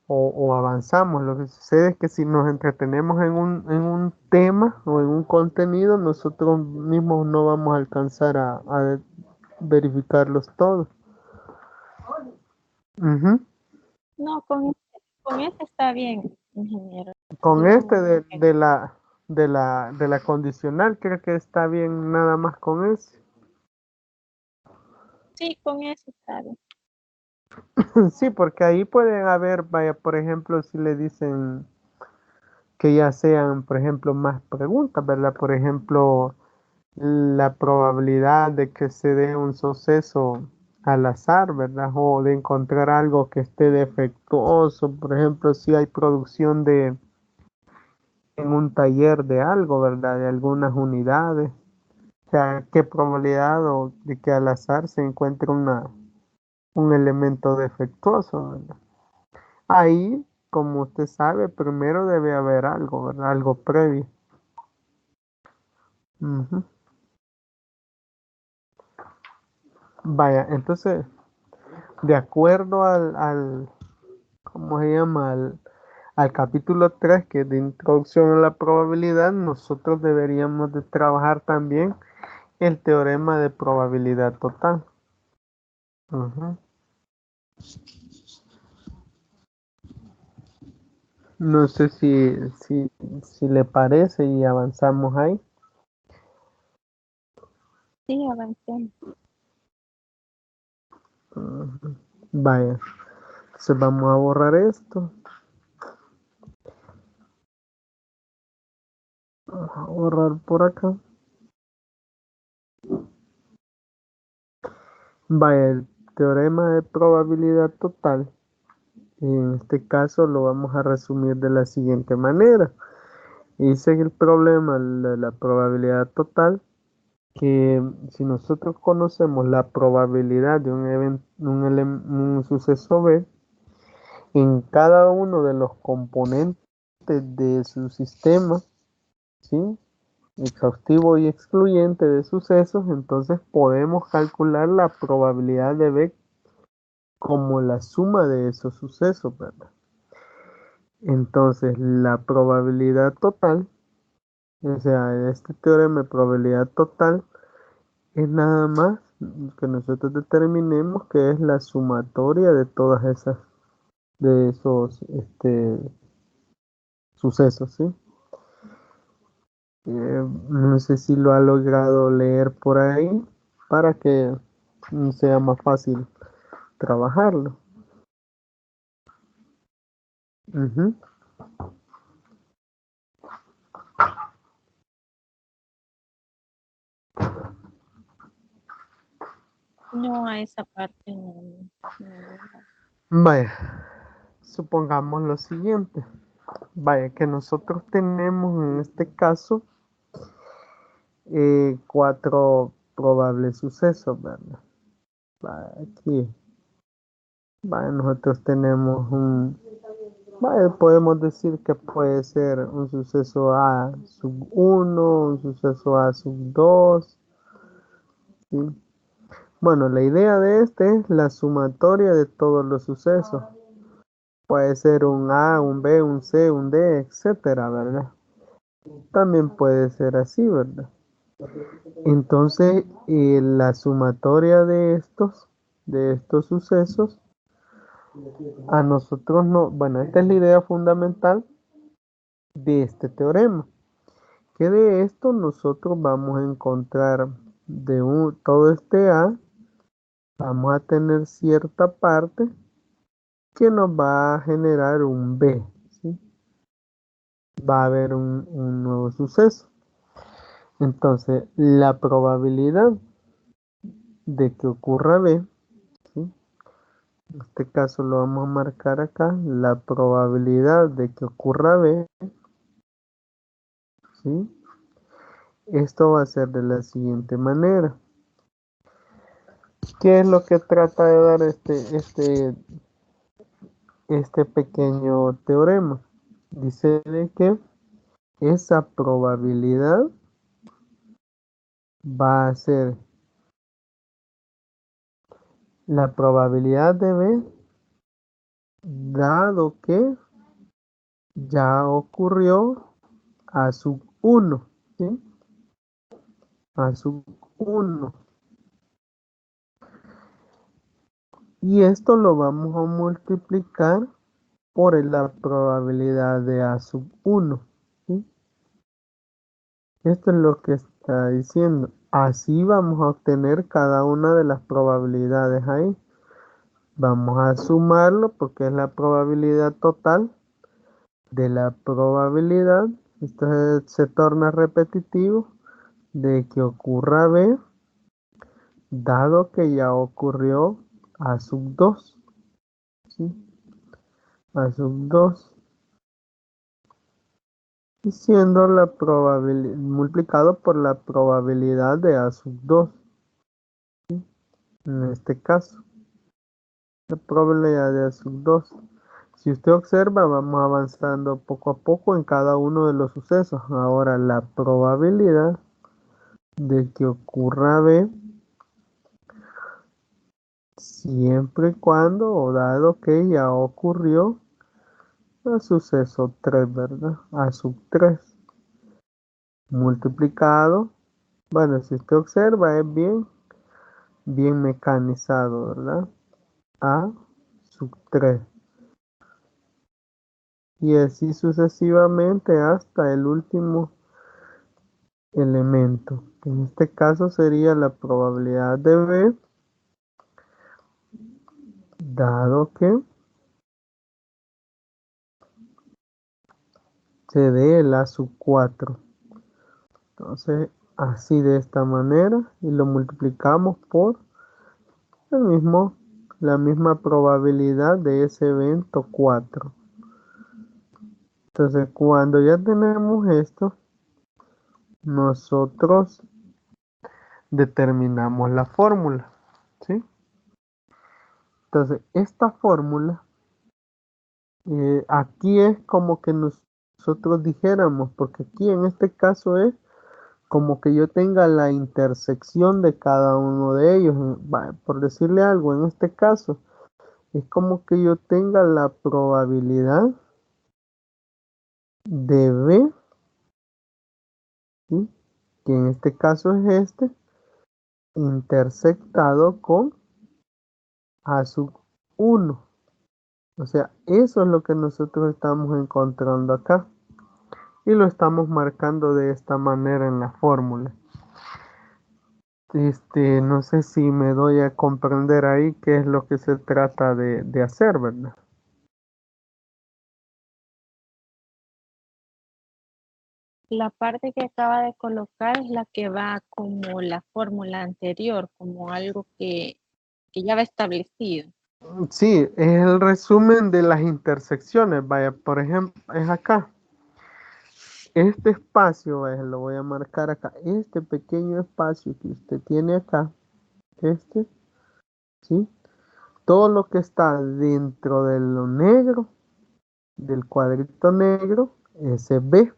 o avanzamos. Lo que sucede es que si nos entretenemos en un tema o en un contenido, nosotros mismos no vamos a alcanzar a verificarlos todos. Ujú. No, con este está bien, ingeniero. Con este Sigamos. de la condicional, creo que está bien nada más con ese. Sí, con eso está bien. Sí, porque ahí pueden haber, vaya, por ejemplo, si le dicen que ya sean, por ejemplo, más preguntas, ¿verdad? Por ejemplo, la probabilidad de que se dé un suceso al azar, ¿verdad? O de encontrar algo que esté defectuoso, por ejemplo, si hay producción en un taller de algo, ¿verdad? De algunas unidades. O sea, qué probabilidad o de que al azar se encuentre un elemento defectuoso, ¿verdad? Ahí, como usted sabe, primero debe haber algo, ¿verdad? Algo previo. Ujú. Vaya, entonces, de acuerdo ¿cómo se llama? al capítulo 3, que es de introducción a la probabilidad, nosotros deberíamos de trabajar también el teorema de probabilidad total. Ujú. No sé si le parece y avanzamos ahí. Sí, avancemos. Ujú. Vaya, entonces vamos a borrar esto. Vamos a borrar por acá. Vaya, el teorema de probabilidad total. En este caso lo vamos a resumir de la siguiente manera. Dice el problema de la probabilidad total, que si nosotros conocemos la probabilidad de un suceso B, en cada uno de los componentes de su sistema, ¿sí? Exhaustivo y excluyente de sucesos, entonces podemos calcular la probabilidad de B como la suma de esos sucesos, ¿verdad? Entonces, la probabilidad total, o sea, este teorema de probabilidad total es nada más que nosotros determinemos que es la sumatoria de todas esas, de esos sucesos, ¿sí? No sé si lo ha logrado leer por ahí para que sea más fácil trabajarlo. Ujú. No, a esa parte no. No. Vaya, supongamos lo siguiente. Vaya, que nosotros tenemos en este caso cuatro probables sucesos, ¿verdad? Vaya, aquí, vaya, nosotros tenemos vaya, podemos decir que puede ser un suceso A sub 1, un suceso A sub 2, ¿sí? Bueno, la idea de este es la sumatoria de todos los sucesos. Puede ser un A, un B, un C, un D, etcétera, ¿verdad? También puede ser así, ¿verdad? Entonces, la sumatoria de estos sucesos, a nosotros no, bueno, esta es la idea fundamental de este teorema, que de esto nosotros vamos a encontrar todo este A, vamos a tener cierta parte que nos va a generar un B, ¿sí? Va a haber un nuevo suceso. Entonces, la probabilidad de que ocurra B, ¿sí? En este caso lo vamos a marcar acá, la probabilidad de que ocurra B, ¿sí? Esto va a ser de la siguiente manera. ¿Qué es lo que trata de dar este pequeño teorema? Dice de que esa probabilidad va a ser la probabilidad de B dado que ya ocurrió a sub 1, ¿sí? A sub 1. Y esto lo vamos a multiplicar por la probabilidad de A sub 1, ¿sí? Esto es lo que está diciendo. Así vamos a obtener cada una de las probabilidades ahí. Vamos a sumarlo porque es la probabilidad total de la probabilidad. Esto se torna repetitivo de que ocurra B, dado que ya ocurrió A sub 2, ¿sí? A sub 2, y siendo la probabilidad multiplicado por la probabilidad de A sub 2, en este caso, la probabilidad de A sub 2. Si usted observa, vamos avanzando poco a poco en cada uno de los sucesos. Ahora, la probabilidad de que ocurra B, siempre y cuando, o dado que ya ocurrió a suceso 3, ¿verdad? A sub 3 multiplicado. Bueno, si usted observa, es bien mecanizado, ¿verdad? A sub 3. Y así sucesivamente hasta el último elemento, que en este caso sería la probabilidad de B, dado que se dé el A sub 4. Entonces, así de esta manera, y lo multiplicamos por el mismo, la misma probabilidad de ese evento 4. Entonces, cuando ya tenemos esto, nosotros determinamos la fórmula, ¿sí? Entonces, esta fórmula, aquí es como que nosotros dijéramos, porque aquí en este caso es como que yo tenga la intersección de cada uno de ellos. Por decirle algo, en este caso, es como que yo tenga la probabilidad de B, ¿sí? Que en este caso es este, intersectado con A sub 1. O sea, eso es lo que nosotros estamos encontrando acá. Y lo estamos marcando de esta manera en la fórmula. No sé si me doy a comprender ahí qué es lo que se trata de hacer, ¿verdad? La parte que acaba de colocar es la que va como la fórmula anterior, como algo que ya va establecido. Sí, es el resumen de las intersecciones. Vaya, por ejemplo, es acá. Este espacio, vaya, lo voy a marcar acá. Este pequeño espacio que usted tiene acá, este, ¿sí? Todo lo que está dentro de lo negro, del cuadrito negro, ese B.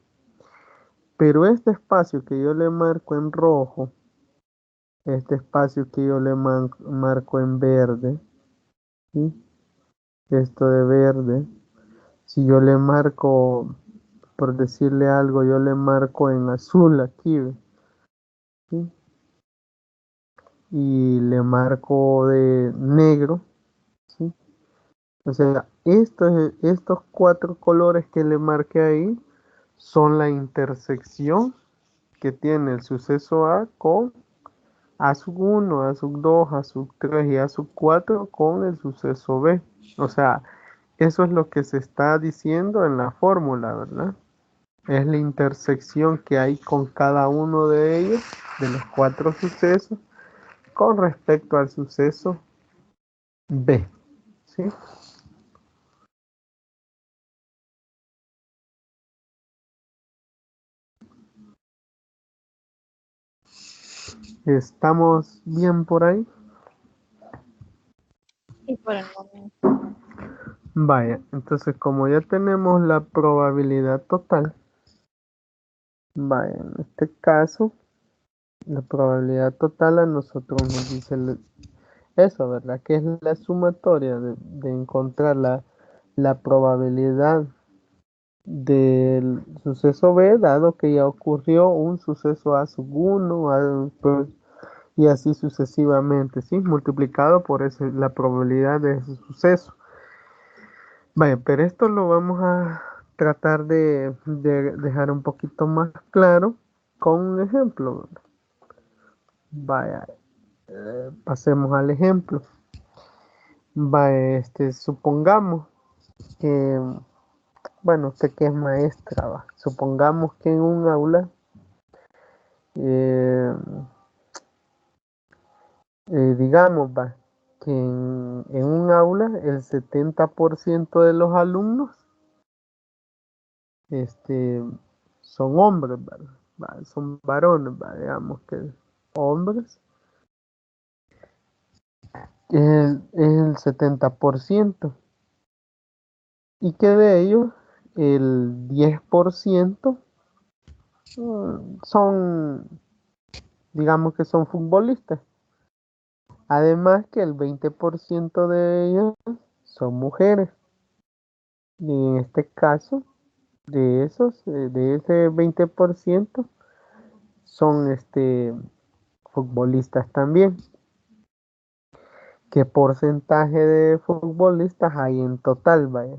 Pero este espacio que yo le marco en rojo, este espacio que yo le marco en verde, ¿sí? Esto de verde, si yo le marco, por decirle algo, yo le marco en azul aquí, ¿ve? ¿Sí? Y le marco de negro, ¿sí? O sea, estos cuatro colores que le marqué ahí son la intersección que tiene el suceso A con A sub 1, A sub 2, A sub 3 y A sub 4 con el suceso B. O sea, eso es lo que se está diciendo en la fórmula, ¿verdad? Es la intersección que hay con cada uno de ellos, de los cuatro sucesos, con respecto al suceso B. ¿Sí? ¿Estamos bien por ahí? Y por el momento. Vaya, entonces como ya tenemos la probabilidad total, vaya, en este caso, la probabilidad total a nosotros nos dice eso, ¿verdad? Que es la sumatoria de encontrar la probabilidad del suceso B, dado que ya ocurrió un suceso A sub 1, pues, y así sucesivamente, ¿sí? Multiplicado por la probabilidad de ese suceso. Vaya, pero esto lo vamos a tratar de dejar un poquito más claro con un ejemplo. Vaya, pasemos al ejemplo. Vaya, supongamos que, bueno, usted que es maestra, va. Supongamos que en un aula, eh, digamos, va, que en un aula el 70% de los alumnos este, son hombres, ¿verdad? Son varones, ¿verdad? Digamos que hombres, es el 70%, y que de ellos el 10% son, digamos que son futbolistas. Además que el 20% de ellos son mujeres. Y en este caso, de ese 20% son futbolistas también. ¿Qué porcentaje de futbolistas hay en total, vaya?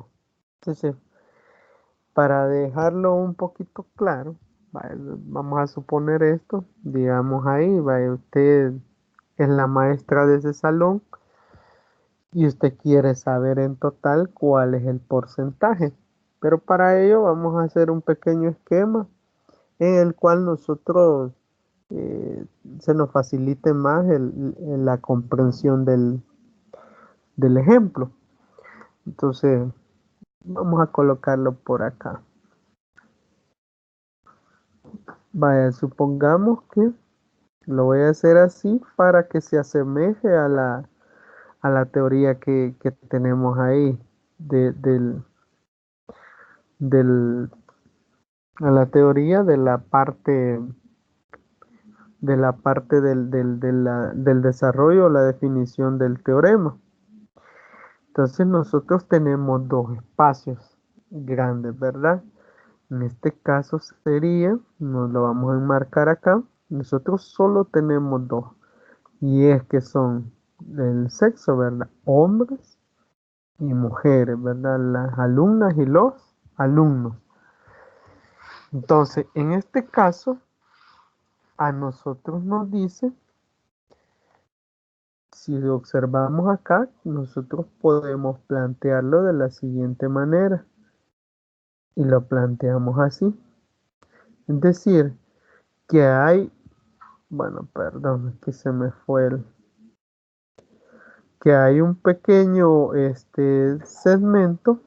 Entonces, para dejarlo un poquito claro, vaya, vamos a suponer esto, digamos ahí, vaya, usted es la maestra de ese salón y usted quiere saber en total cuál es el porcentaje. Pero para ello vamos a hacer un pequeño esquema en el cual nosotros eh, se nos facilite más la comprensión del ejemplo. Entonces, vamos a colocarlo por acá. Vaya, supongamos que lo voy a hacer así para que se asemeje a la teoría que tenemos ahí, de- del, del, a la teoría de la parte del desarrollo, la definición del teorema. Entonces nosotros tenemos dos espacios grandes, ¿verdad? En este caso sería, nos lo vamos a enmarcar acá, nosotros solo tenemos dos, y es que son el sexo, ¿verdad? Hombres y mujeres, ¿verdad? Las alumnas y los alumnos. Entonces, en este caso, a nosotros nos dice, si lo observamos acá, nosotros podemos plantearlo de la siguiente manera, y lo planteamos así. Es decir, que hay, bueno, perdón, es que se me fue que hay un pequeño segmento,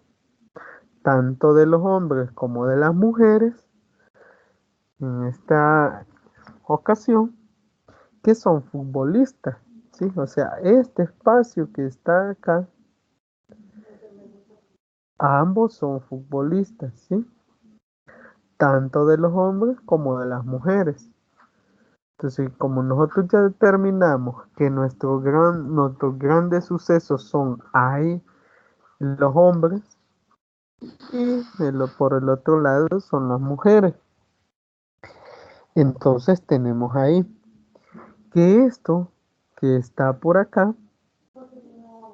tanto de los hombres como de las mujeres, en esta ocasión, que son futbolistas, ¿sí? O sea, este espacio que está acá, ambos son futbolistas, ¿sí? Tanto de los hombres como de las mujeres. Entonces, como nosotros ya determinamos que nuestros grandes sucesos son ahí los hombres y por el otro lado son las mujeres. Entonces tenemos ahí que esto que está por acá,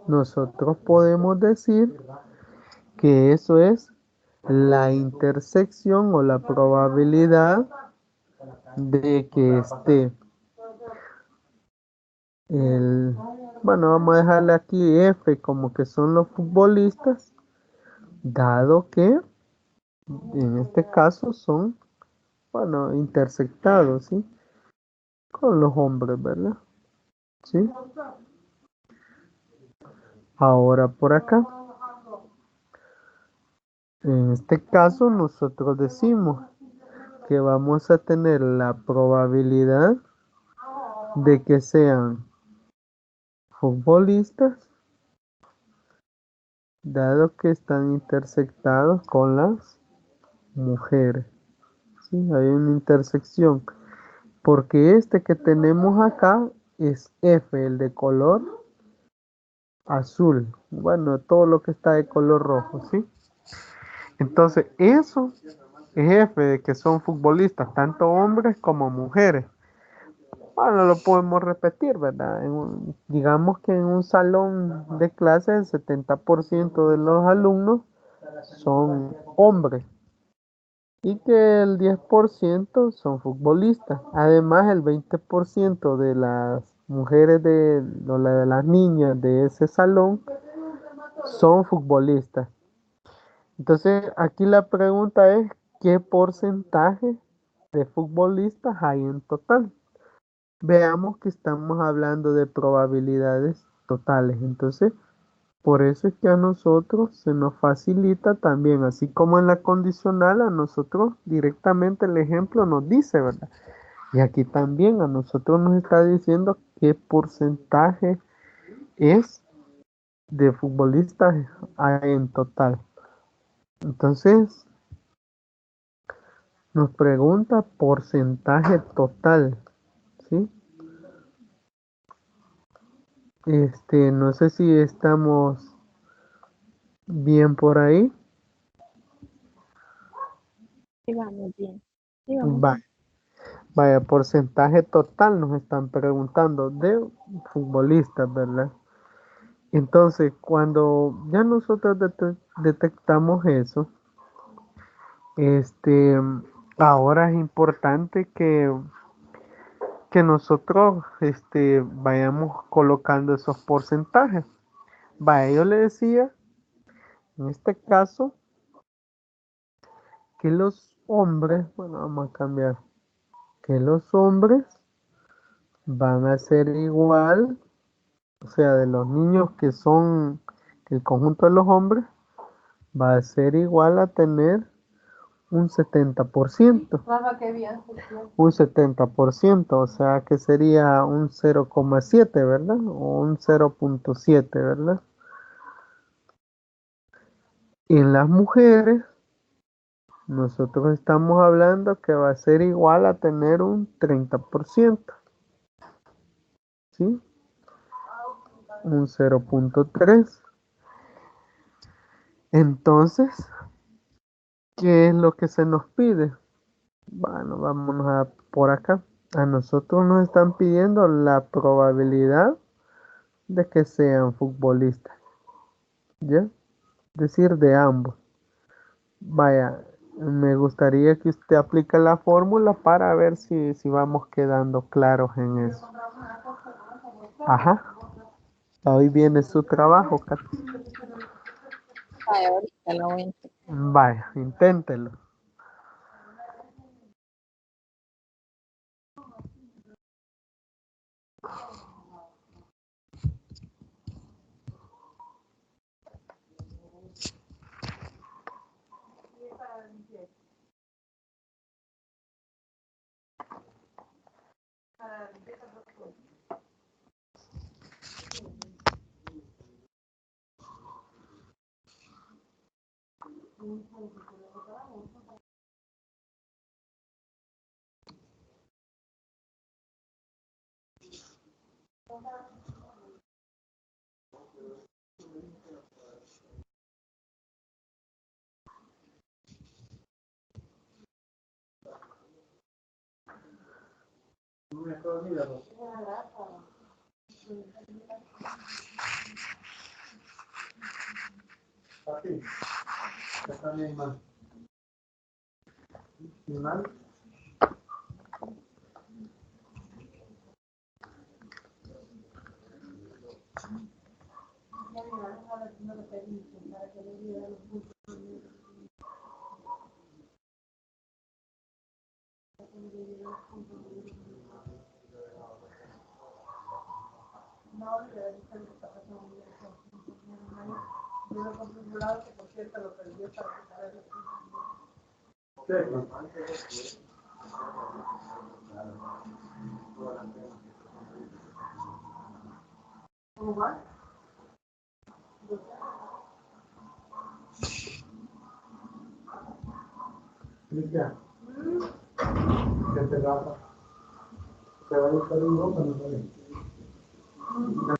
nosotros podemos decir que eso es la intersección o la probabilidad de que bueno, vamos a dejarle aquí F como que son los futbolistas, dado que en este caso son, bueno, intersectados, ¿sí? Con los hombres, ¿verdad? ¿Sí? Ahora por acá, en este caso nosotros decimos que vamos a tener la probabilidad de que sean futbolistas, dado que están intersectados con las mujeres. ¿Sí? Hay una intersección, porque este que tenemos acá es F, el de color azul. Bueno, todo lo que está de color rojo, ¿sí? Entonces, eso es F de que son futbolistas, tanto hombres como mujeres. Bueno, lo podemos repetir, ¿verdad? Digamos que en un salón de clase el 70% de los alumnos son hombres y que el 10% son futbolistas. Además, el 20% de las mujeres de las niñas de ese salón son futbolistas. Entonces, aquí la pregunta es, ¿qué porcentaje de futbolistas hay en total? Veamos que estamos hablando de probabilidades totales. Entonces, por eso es que a nosotros se nos facilita también, así como en la condicional, a nosotros directamente el ejemplo nos dice, ¿verdad? Y aquí también a nosotros nos está diciendo qué porcentaje es de futbolistas hay en total. Entonces, nos pregunta porcentaje total, ¿sí? No sé si estamos bien por ahí. Sigamos bien. Sigamos Vaya, bien. vaya, porcentaje total nos están preguntando de futbolistas, ¿verdad? Entonces, cuando ya nosotros detectamos eso, este, ahora es importante que nosotros vayamos colocando esos porcentajes. Vaya, yo le decía, en este caso, que los hombres, bueno, vamos a cambiar, que los hombres van a ser igual, o sea, de los niños que son el conjunto de los hombres, va a ser igual a tener un 70%. Rafa, qué bien. Un 70%, o sea que sería un 0,7, ¿verdad? O un 0,7, ¿verdad? Y en las mujeres, nosotros estamos hablando que va a ser igual a tener un 30%, ¿sí? Un 0,3. Entonces, ¿qué es lo que se nos pide? Bueno, vámonos por acá. A nosotros nos están pidiendo la probabilidad de que sean futbolistas, ¿ya? Es decir, de ambos. Vaya, me gustaría que usted aplique la fórmula para ver si vamos quedando claros en eso. Ajá, hoy viene su trabajo, Katy. Vaya, ahorita lo voy a hacer. Vaya, inténtelo. Cristian, ¿qué te pasa? ¿Te va a gustar un ropa? No.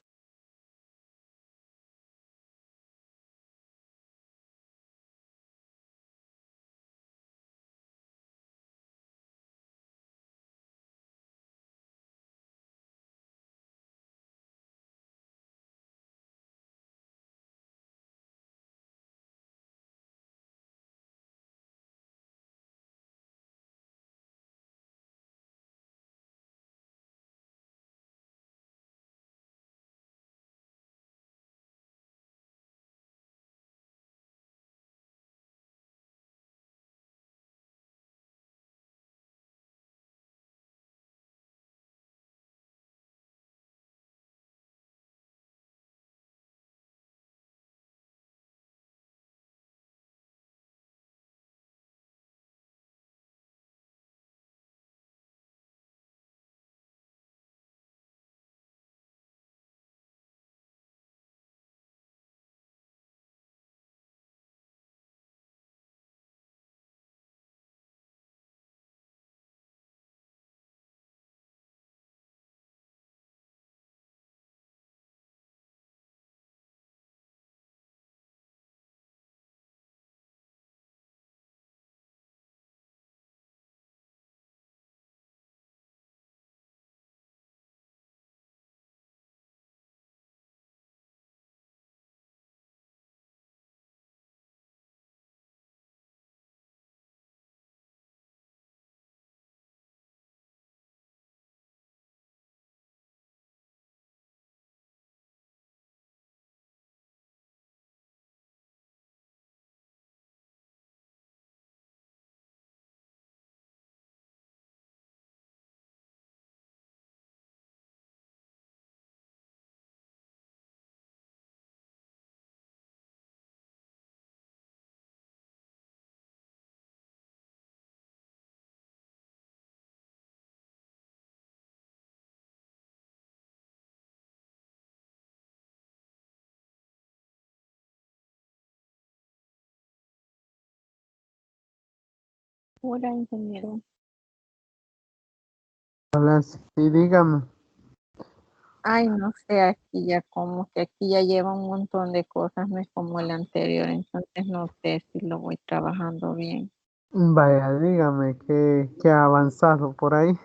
Hola, ingeniero. Hola, sí, dígame. Ay, no sé, aquí ya como que aquí ya lleva un montón de cosas, no es como el anterior, entonces no sé si lo voy trabajando bien. Vaya, dígame qué ha avanzado por ahí.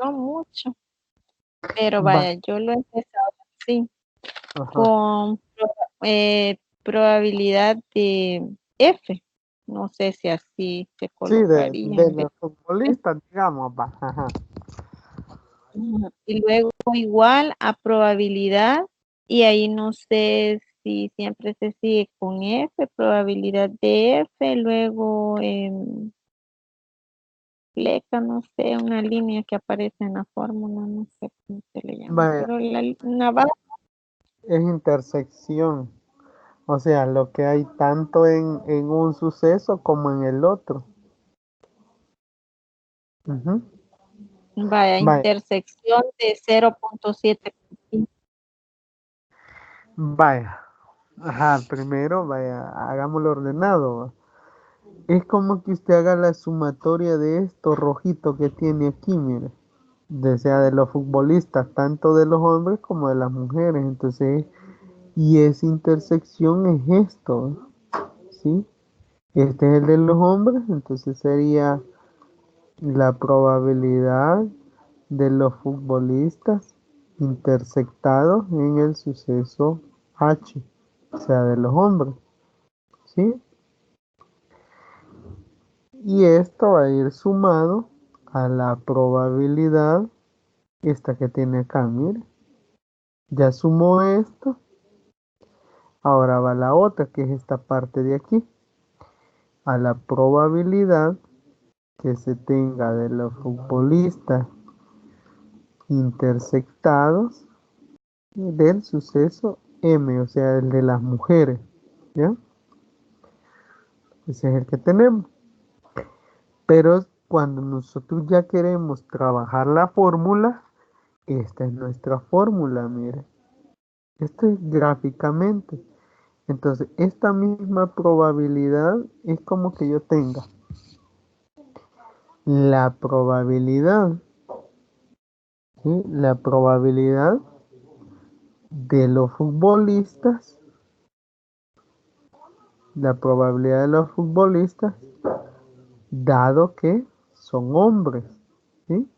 No mucho, pero Va, vaya, yo lo he empezado así, ajá. con probabilidad de F. No sé si así se Sí, colocaría de en vez los de futbolistas, digamos, va. Ajá. ujú. Y luego igual a probabilidad, y ahí no sé si siempre se sigue con F, probabilidad de F, luego pleca, no sé, una línea que aparece en la fórmula, no sé cómo se le llama, Vaya, pero una barra, es intersección. O sea, lo que hay tanto en un suceso como en el otro. Ujú. vaya, Vaya, intersección de 0,7. vaya. Ajá, primero, vaya, hagámoslo ordenado. Va. Es como que usted haga la sumatoria de esto rojito que tiene aquí, mire. Sea de los futbolistas, tanto de los hombres como de las mujeres. Entonces, y esa intersección es esto, ¿sí? Este es el de los hombres, entonces sería la probabilidad de los futbolistas intersectados en el suceso H, o sea, de los hombres, ¿sí? Y esto va a ir sumado a la probabilidad, esta que tiene acá, mire. Ya sumó esto. Ahora va la otra, que es esta parte de aquí, a la probabilidad que se tenga de los futbolistas intersectados del suceso M, o sea, el de las mujeres, ¿ya? Ese es el que tenemos. Pero cuando nosotros ya queremos trabajar la fórmula, esta es nuestra fórmula, mire. Esto es gráficamente. Entonces, esta misma probabilidad es como que yo tenga la probabilidad, ¿sí? La probabilidad de los futbolistas, la probabilidad de los futbolistas, dado que son hombres, ¿sí?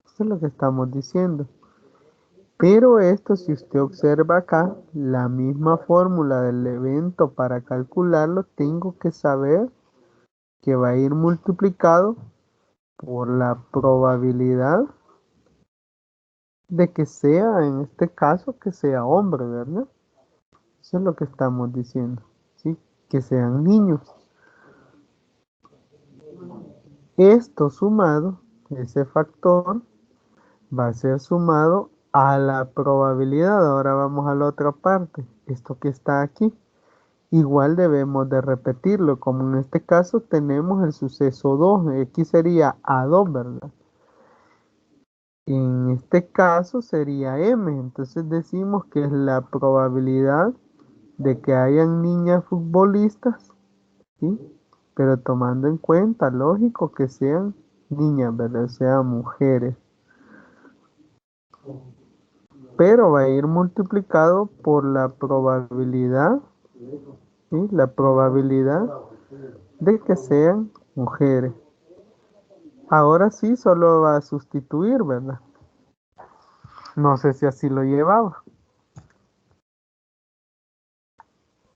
Eso es lo que estamos diciendo. Pero esto, si usted observa acá, la misma fórmula del evento para calcularlo, tengo que saber que va a ir multiplicado por la probabilidad de que sea, en este caso, que sea hombre, ¿verdad? Eso es lo que estamos diciendo, ¿sí? Que sean niños. Esto sumado, ese factor, va a ser sumado a la probabilidad. Ahora vamos a la otra parte. Esto que está aquí. Igual debemos de repetirlo. Como en este caso tenemos el suceso 2. Aquí sería A2, ¿verdad? En este caso sería M. Entonces decimos que es la probabilidad de que hayan niñas futbolistas, ¿sí? Pero tomando en cuenta, lógico, que sean niñas, ¿verdad? Sean mujeres. Pero va a ir multiplicado por la probabilidad, ¿sí? La probabilidad de que sean mujeres. Ahora sí, solo va a sustituir, ¿verdad? No sé si así lo llevaba.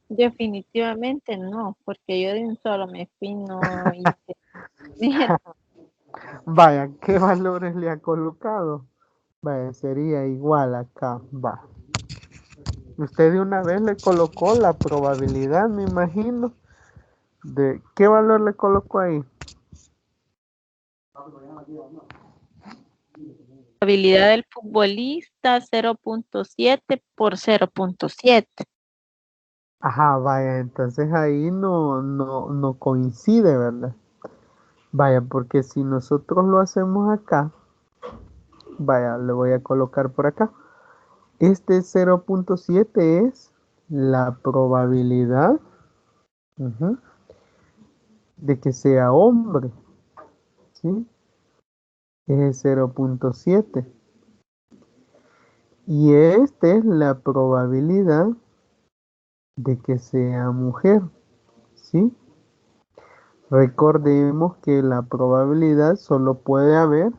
Definitivamente no, porque yo de un solo me fui, no hice bien. Vaya, ¿qué valores le ha colocado? Vaya, sería igual acá, va. Usted de una vez le colocó la probabilidad, me imagino, de qué valor le colocó ahí. Habilidad del futbolista 0,7 por 0,7. Ajá, vaya, entonces ahí no coincide, ¿verdad? Vaya, porque si nosotros lo hacemos acá, vaya, le voy a colocar por acá. Este 0,7 es la probabilidad, ujú, de que sea hombre, ¿sí? Es 0.7. Y esta es la probabilidad de que sea mujer, ¿sí? Recordemos que la probabilidad solo puede haber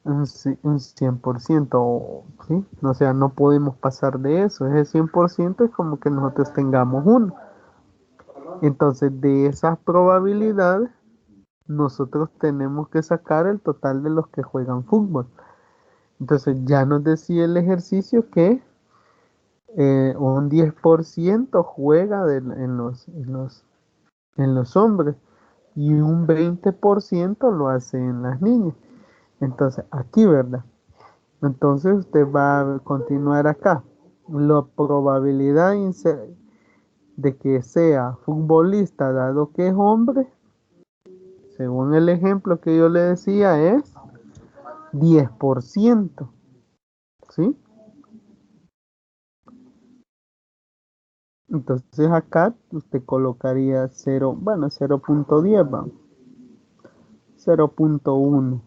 un 100%, ¿sí? O sea, no podemos pasar de eso. Ese 100% es como que nosotros tengamos uno. Entonces, de esas probabilidades, nosotros tenemos que sacar el total de los que juegan fútbol. Entonces, ya nos decía el ejercicio que un 10% juega en los hombres y un 20% lo hace en las niñas. Entonces, aquí, ¿verdad? Entonces usted va a continuar acá. La probabilidad de que sea futbolista, dado que es hombre, según el ejemplo que yo le decía, es 10%. ¿Sí? Entonces acá usted colocaría 0, bueno, 0.10, vamos, 0.1.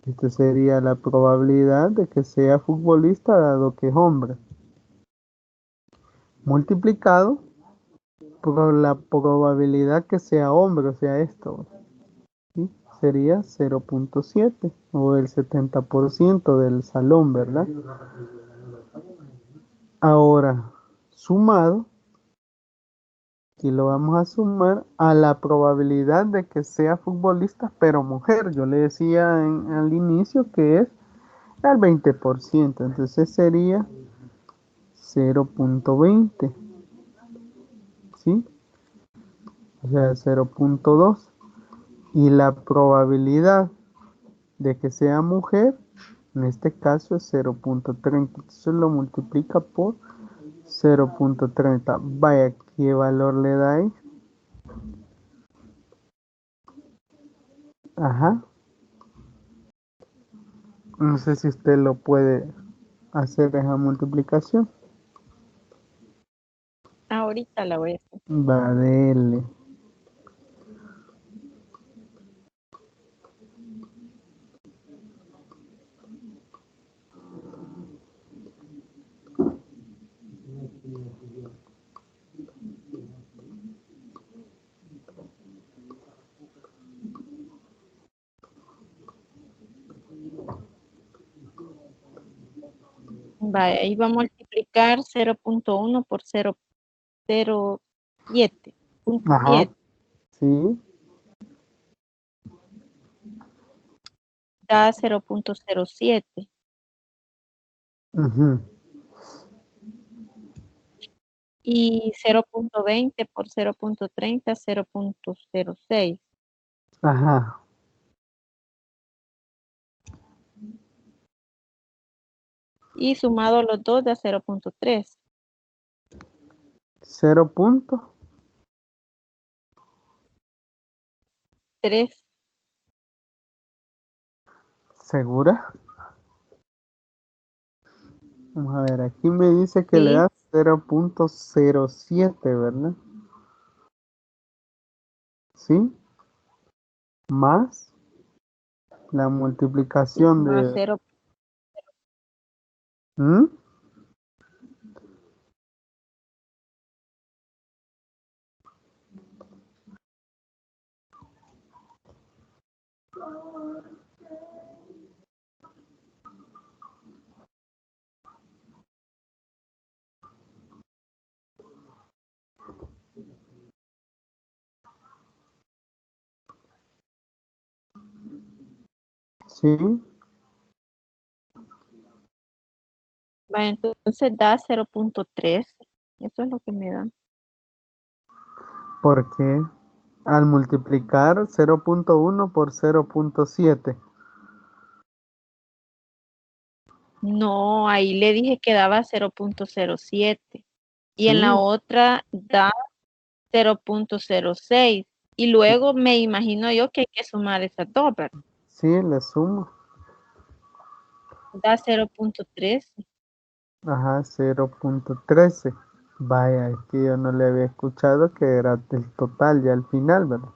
Esta sería la probabilidad de que sea futbolista, dado que es hombre, multiplicado por la probabilidad que sea hombre, o sea, esto, ¿sí? Sería 0.7 o el 70% del salón, ¿verdad? Ahora, sumado, aquí lo vamos a sumar a la probabilidad de que sea futbolista, pero mujer. Yo le decía al inicio que es el 20%, entonces sería 0.20, ¿sí? O sea, 0.2. Y la probabilidad de que sea mujer, en este caso es 0.30. Entonces lo multiplica por 0.30. Vaya, ¿qué valor le da ahí? Ajá. No sé si usted lo puede hacer esa multiplicación. Ahorita la voy a hacer. Va, dele. Vaya, ahí va a multiplicar 0.1 por 0.07. Ajá. Sí. Da 0.07. Ujú. Y 0.20 por 0.30, 0.06. Ajá. Y sumado los dos da 0.3. 0 punto. 3. ¿Segura? Vamos a ver, aquí me dice que le Sí. da 0.07, ¿verdad? ¿Sí? Más la multiplicación Más de... 0. ¿Mm? Sí, Vaya, entonces da 0.3. Eso es lo que me da. porque al multiplicar 0.1 por 0.7. No, ahí le dije que daba 0.07. Y en la Sí, otra da 0.06. Y luego me imagino yo que hay que sumar esas dos, ¿verdad? sí, le sumo. Da 0.13. Ajá, 0.13. Vaya, es que yo no le había escuchado que era del total ya al final, ¿verdad?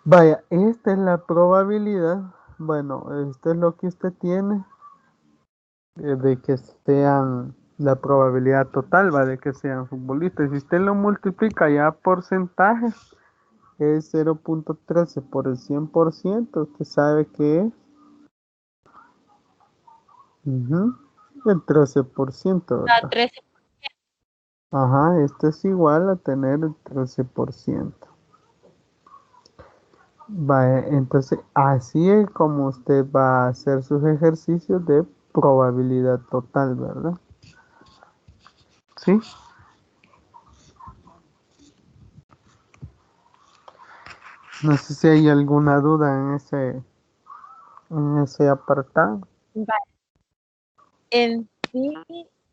Vaya, esta es la probabilidad, bueno, esto es lo que usted tiene de que sean la probabilidad total, va, de que sean futbolistas. Si usted lo multiplica ya a porcentajes, es 0.13 por el 100%, usted sabe que es el 13%, A ¿verdad? 13. Ajá, esto es igual a tener el 13%. Vale, entonces así es como usted va a hacer sus ejercicios de probabilidad total, ¿verdad? Sí. No sé si hay alguna duda en ese apartado. Vale. En sí,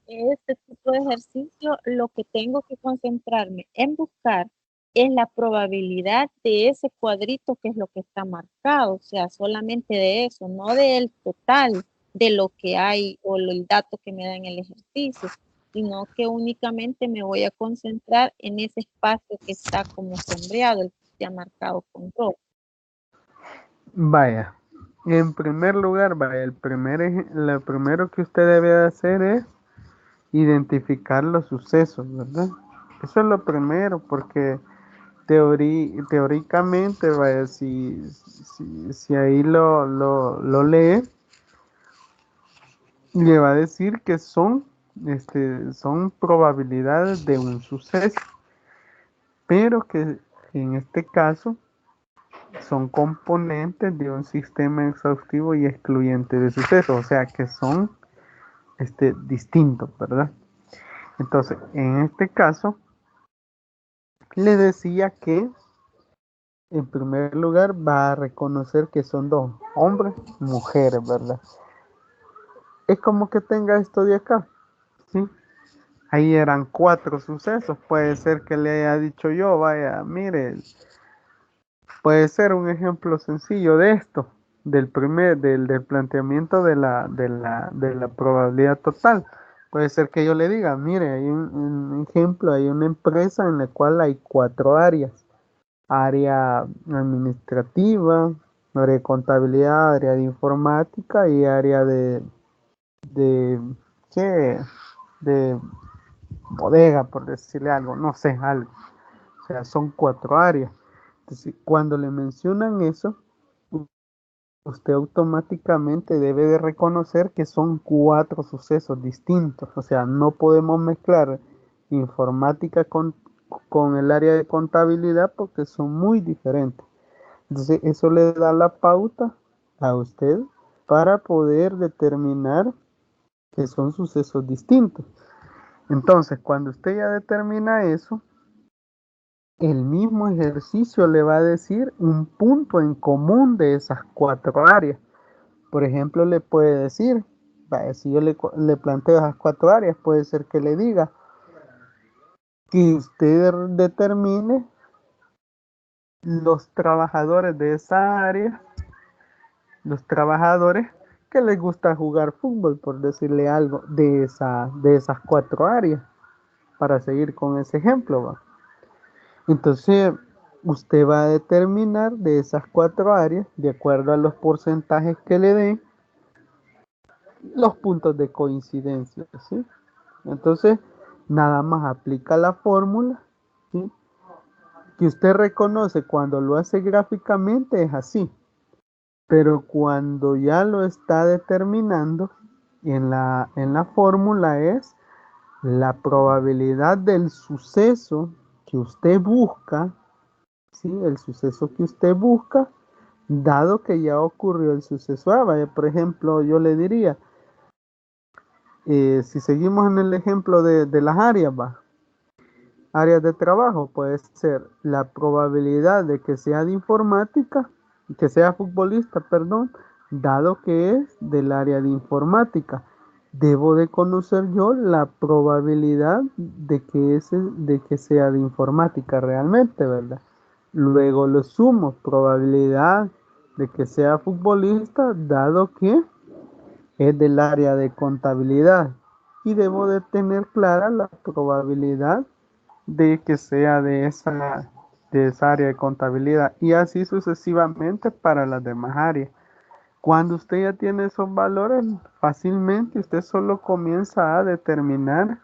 este tipo de ejercicio, lo que tengo que concentrarme en buscar es la probabilidad de ese cuadrito que es lo que está marcado, o sea, solamente de eso, no del total de lo que hay o el dato que me da en el ejercicio, sino que únicamente me voy a concentrar en ese espacio que está como sombreado, el que está marcado con rojo. Vaya, en primer lugar, vaya, lo primero que usted debe de hacer es identificar los sucesos, ¿verdad? Eso es lo primero, porque teóricamente, vaya, si ahí lo lee, le va a decir que son probabilidades de un suceso, pero que en este caso son componentes de un sistema exhaustivo y excluyente de sucesos, o sea que son distintos, ¿verdad? Entonces, en este caso, le decía que en primer lugar va a reconocer que son dos, hombres, mujeres, ¿verdad? Es como que tenga esto de acá, ¿sí? Ahí eran 4 sucesos, puede ser que le haya dicho yo, vaya, mire, puede ser un ejemplo sencillo de esto, del planteamiento de la probabilidad total. Puede ser que yo le diga, mire, hay un ejemplo, hay una empresa en la cual hay 4 áreas. Área administrativa, área de contabilidad, área de informática y área de, ¿qué? De bodega, por decirle algo, no sé, algo. O sea, son 4 áreas. Entonces, cuando le mencionan eso, usted automáticamente debe de reconocer que son 4 sucesos distintos. O sea, no podemos mezclar informática con el área de contabilidad porque son muy diferentes. Entonces, eso le da la pauta a usted para poder determinar que son sucesos distintos. Entonces, cuando usted ya determina eso, el mismo ejercicio le va a decir un punto en común de esas 4 áreas. Por ejemplo, le puede decir, vaya, si yo le planteo esas 4 áreas, puede ser que le diga que usted determine los trabajadores de esa área, los trabajadores que les gusta jugar fútbol, por decirle algo, de esas 4 áreas, para seguir con ese ejemplo, ¿va? Entonces, usted va a determinar de esas 4 áreas, de acuerdo a los porcentajes que le den, los puntos de coincidencia, ¿sí? Entonces, nada más aplica la fórmula, ¿sí? Que usted reconoce cuando lo hace gráficamente es así, pero cuando ya lo está determinando en la fórmula es la probabilidad del suceso que usted busca, ¿sí? El suceso que usted busca, dado que ya ocurrió el suceso A. Vaya, por ejemplo, yo le diría, si seguimos en el ejemplo de las áreas, va, áreas de trabajo, puede ser la probabilidad de que sea de informática, que sea futbolista, perdón, dado que es del área de informática. Debo de conocer yo la probabilidad de que sea de informática realmente, ¿verdad? Luego lo sumo, probabilidad de que sea futbolista, dado que es del área de contabilidad. y debo de tener clara la probabilidad de que sea de esa área de contabilidad y así sucesivamente para las demás áreas. Cuando usted ya tiene esos valores, fácilmente usted solo comienza a determinar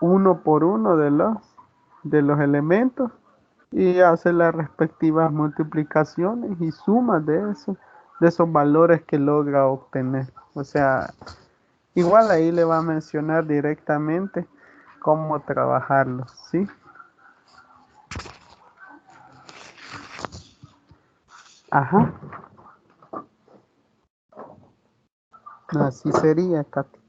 uno por uno de los elementos y hace las respectivas multiplicaciones y sumas de esos valores que logra obtener. O sea, igual ahí le va a mencionar directamente cómo trabajarlos, ¿sí? Ajá, así sería, Katy.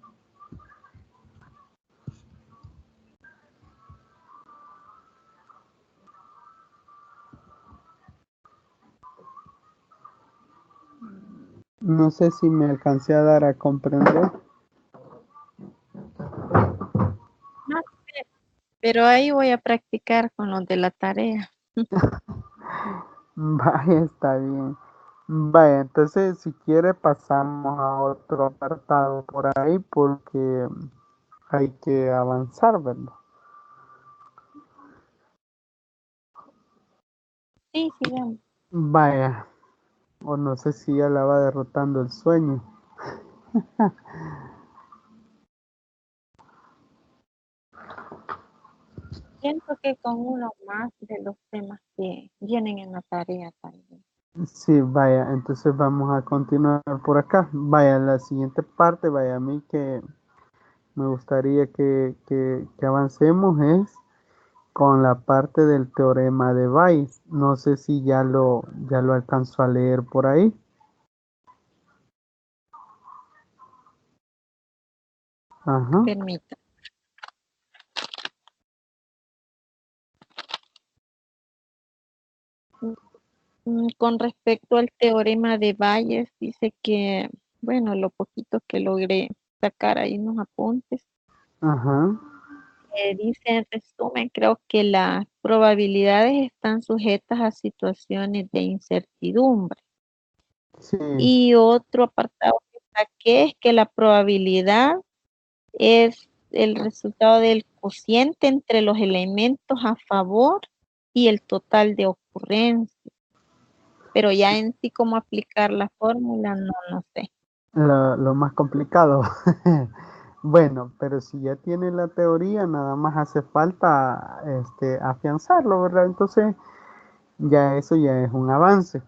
No sé si me alcancé a dar a comprender. No sé, pero ahí voy a practicar con los de la tarea. Vaya, está bien. Vaya, entonces si quiere pasamos a otro apartado por ahí porque hay que avanzar, ¿verdad? Sí, sigamos. Vaya, o no sé si ya la va derrotando el sueño. Siento que con uno más de los temas que vienen en la tarea también. Sí, vaya, entonces vamos a continuar por acá. Vaya, la siguiente parte, vaya, a mí que me gustaría que avancemos es con la parte del teorema de Bayes. No sé si ya lo alcanzó a leer por ahí. Ajá, Permita. Con respecto al teorema de Bayes, dice que, bueno, lo poquito que logré sacar ahí unos apuntes, ajá, dice en resumen, creo que las probabilidades están sujetas a situaciones de incertidumbre. sí, Y otro apartado que saqué es que la probabilidad es el resultado del cociente entre los elementos a favor y el total de ocurrencia. Pero ya en sí cómo aplicar la fórmula, no, no sé. lo más complicado. Bueno, pero si ya tiene la teoría, nada más hace falta afianzarlo, ¿verdad? Entonces, ya eso ya es un avance.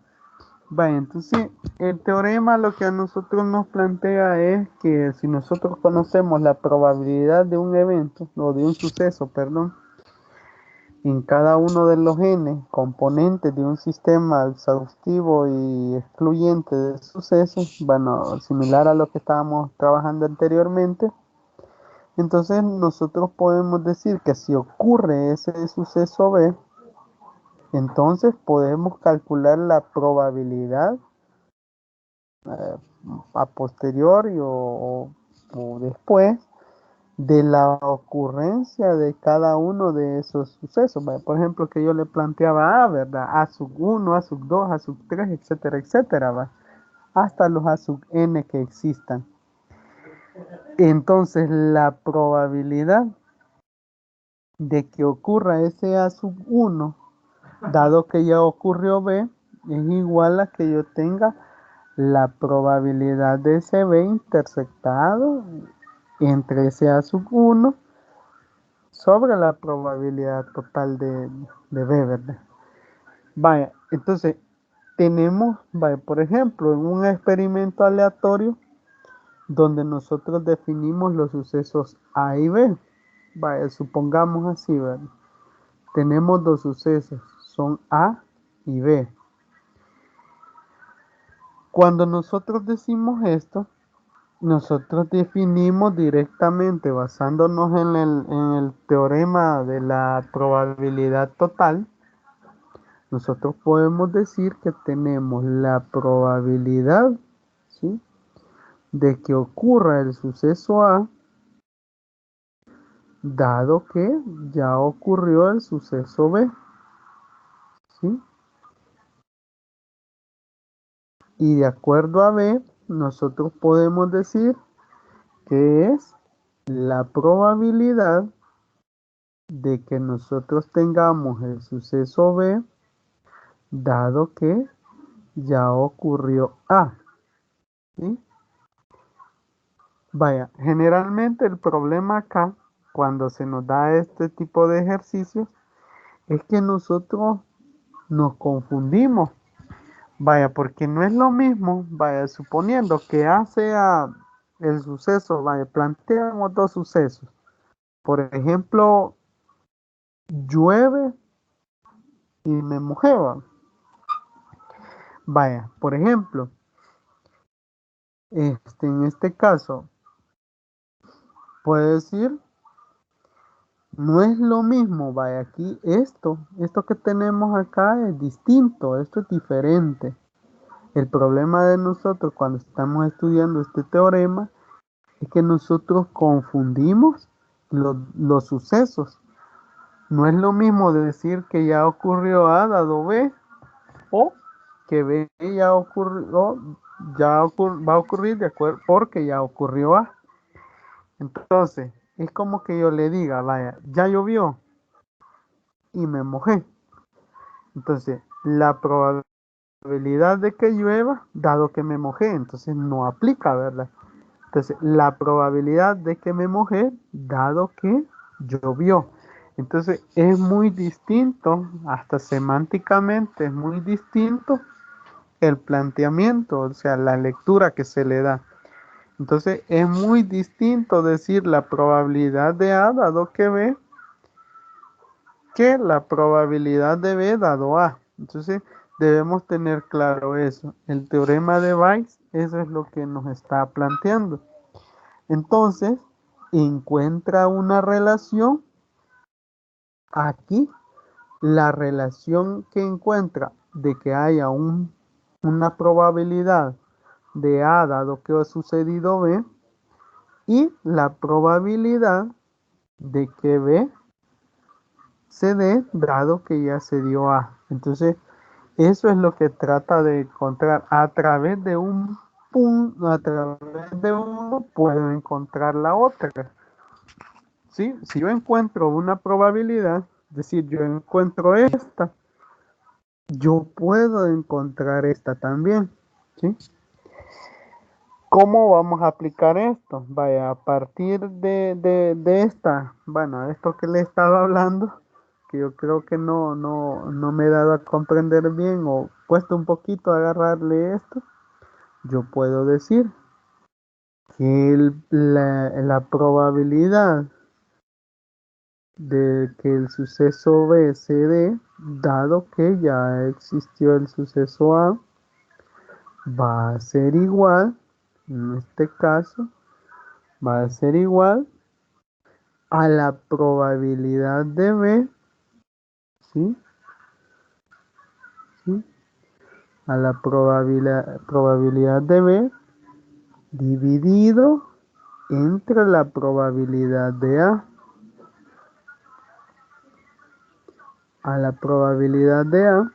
Vaya, entonces el teorema lo que a nosotros nos plantea es que si nosotros conocemos la probabilidad de un evento o de un suceso, perdón, en cada uno de los n componentes de un sistema exhaustivo y excluyente de sucesos, bueno, similar a lo que estábamos trabajando anteriormente, entonces nosotros podemos decir que si ocurre ese suceso B, entonces podemos calcular la probabilidad a posteriori o después de la ocurrencia de cada uno de esos sucesos. Por ejemplo, que yo le planteaba A, ¿verdad? A sub 1, A sub 2, A sub 3, etcétera, etcétera, ¿va? Hasta los A sub n que existan. Entonces, la probabilidad de que ocurra ese A sub 1, dado que ya ocurrió B, es igual a que yo tenga la probabilidad de ese B intersectado entre ese A sub 1 sobre la probabilidad total de B, ¿verdad? Vaya, entonces tenemos, vaya, por ejemplo, en un experimento aleatorio donde nosotros definimos los sucesos A y B. Vaya, supongamos así, ¿verdad? Tenemos dos sucesos, son A y B. Cuando nosotros decimos esto, nosotros definimos directamente, basándonos en el teorema de la probabilidad total, nosotros podemos decir que tenemos la probabilidad, ¿sí?, de que ocurra el suceso A, dado que ya ocurrió el suceso B, ¿sí? Y de acuerdo a B, nosotros podemos decir que es la probabilidad de que nosotros tengamos el suceso B, dado que ya ocurrió A, ¿sí? Vaya, generalmente el problema acá, cuando se nos da este tipo de ejercicios, es que nosotros nos confundimos. Vaya, porque no es lo mismo, vaya, suponiendo que A sea el suceso, vaya, planteamos dos sucesos. Por ejemplo, llueve y me mojé, va. Vaya, por ejemplo, en este caso, puede decir, no es lo mismo, vaya, aquí esto que tenemos acá es distinto, esto es diferente. El problema de nosotros cuando estamos estudiando este teorema es que nosotros confundimos los sucesos. No es lo mismo decir que ya ocurrió A dado B o que B ya ocurrió, va a ocurrir de acuerdo porque ya ocurrió A. Entonces, es como que yo le diga, vaya, ya llovió y me mojé. Entonces, la probabilidad de que llueva, dado que me mojé, entonces no aplica, ¿verdad? Entonces, la probabilidad de que me mojé, dado que llovió. Entonces, es muy distinto, hasta semánticamente es muy distinto el planteamiento, o sea, la lectura que se le da. Entonces, es muy distinto decir la probabilidad de A dado que B que la probabilidad de B dado A. Entonces, debemos tener claro eso. El teorema de Bayes, eso es lo que nos está planteando. Entonces, encuentra una relación aquí, la relación que encuentra de que haya una probabilidad de A dado que ha sucedido B y la probabilidad de que B se dé dado que ya se dio A. Entonces, eso es lo que trata de encontrar a través de un punto, a través de uno puedo encontrar la otra. ¿Sí? Si yo encuentro una probabilidad, es decir, yo encuentro esta, yo puedo encontrar esta también. ¿Sí? ¿Cómo vamos a aplicar esto? Vaya, a partir de esta, bueno, esto que le estaba hablando, que yo creo que no me he dado a comprender bien o cuesta un poquito agarrarle esto, yo puedo decir que la probabilidad de que el suceso B se dé, dado que ya existió el suceso A, va a ser igual, en este caso, va a ser igual a la probabilidad de B, ¿sí? ¿Sí? A la probabilidad de B dividido entre la probabilidad de a la probabilidad de A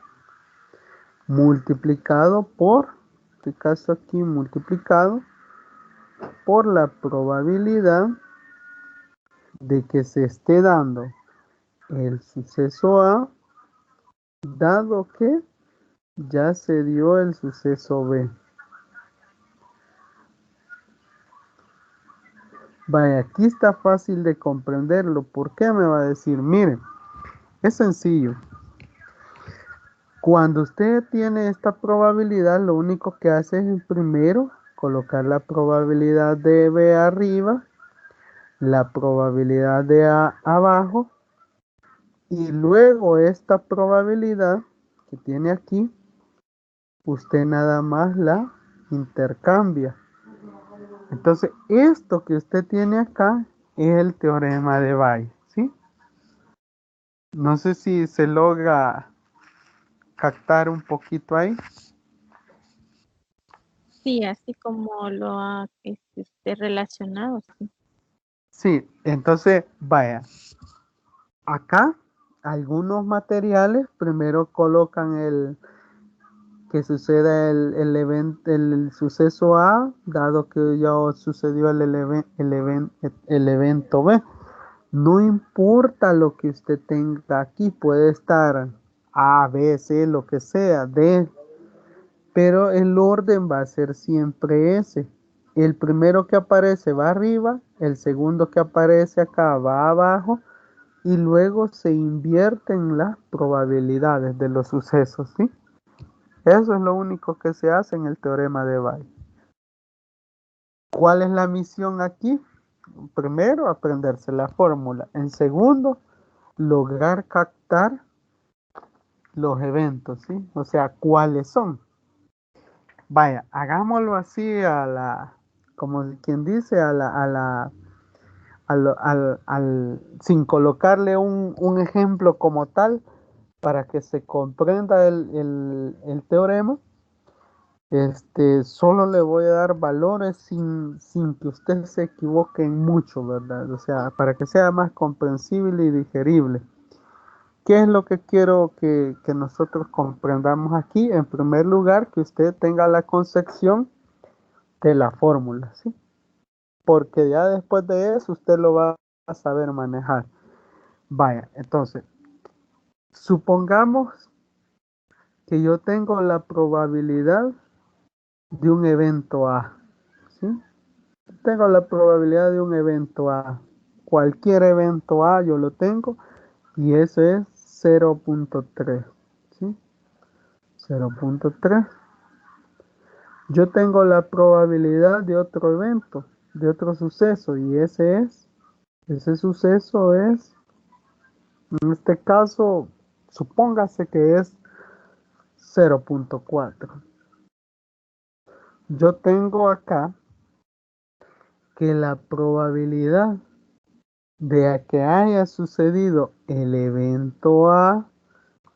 multiplicado por, en este caso aquí multiplicado por la probabilidad de que se esté dando el suceso A, dado que ya se dio el suceso B. Vaya, aquí está fácil de comprenderlo. ¿Por qué me va a decir? Miren, es sencillo. Cuando usted tiene esta probabilidad, lo único que hace es primero colocar la probabilidad de B arriba, la probabilidad de A abajo, y luego esta probabilidad que tiene aquí, usted nada más la intercambia. Entonces, esto que usted tiene acá es el teorema de Bayes, ¿sí? No sé si se logra captar un poquito ahí. Sí, así como lo ha relacionado, sí. Sí, entonces, vaya, acá algunos materiales primero colocan que suceda el suceso A, dado que ya sucedió el evento B. No importa lo que usted tenga aquí, puede estar A, B, C, lo que sea, D, pero el orden va a ser siempre ese. El primero que aparece va arriba, el segundo que aparece acá va abajo y luego se invierten las probabilidades de los sucesos, ¿sí? Eso es lo único que se hace en el teorema de Bayes. ¿Cuál es la misión aquí? Primero, aprenderse la fórmula. En segundo, lograr captar los eventos, ¿sí? O sea, ¿cuáles son? Vaya, hagámoslo así como quien dice, sin colocarle un ejemplo como tal para que se comprenda el teorema. Solo le voy a dar valores sin que usted se equivoque en mucho, ¿verdad? O sea, para que sea más comprensible y digerible. ¿Qué es lo que quiero que nosotros comprendamos aquí? En primer lugar, que usted tenga la concepción de la fórmula, ¿sí? Porque ya después de eso usted lo va a saber manejar. Vaya, entonces, supongamos que yo tengo la probabilidad de un evento A, ¿sí? Tengo la probabilidad de un evento A. Cualquier evento A yo lo tengo y ese es 0.3, ¿sí? 0.3. Yo tengo la probabilidad de otro evento, de otro suceso y ese suceso es, en este caso, supóngase que es 0.4. Yo tengo acá que la probabilidad de que haya sucedido el evento A,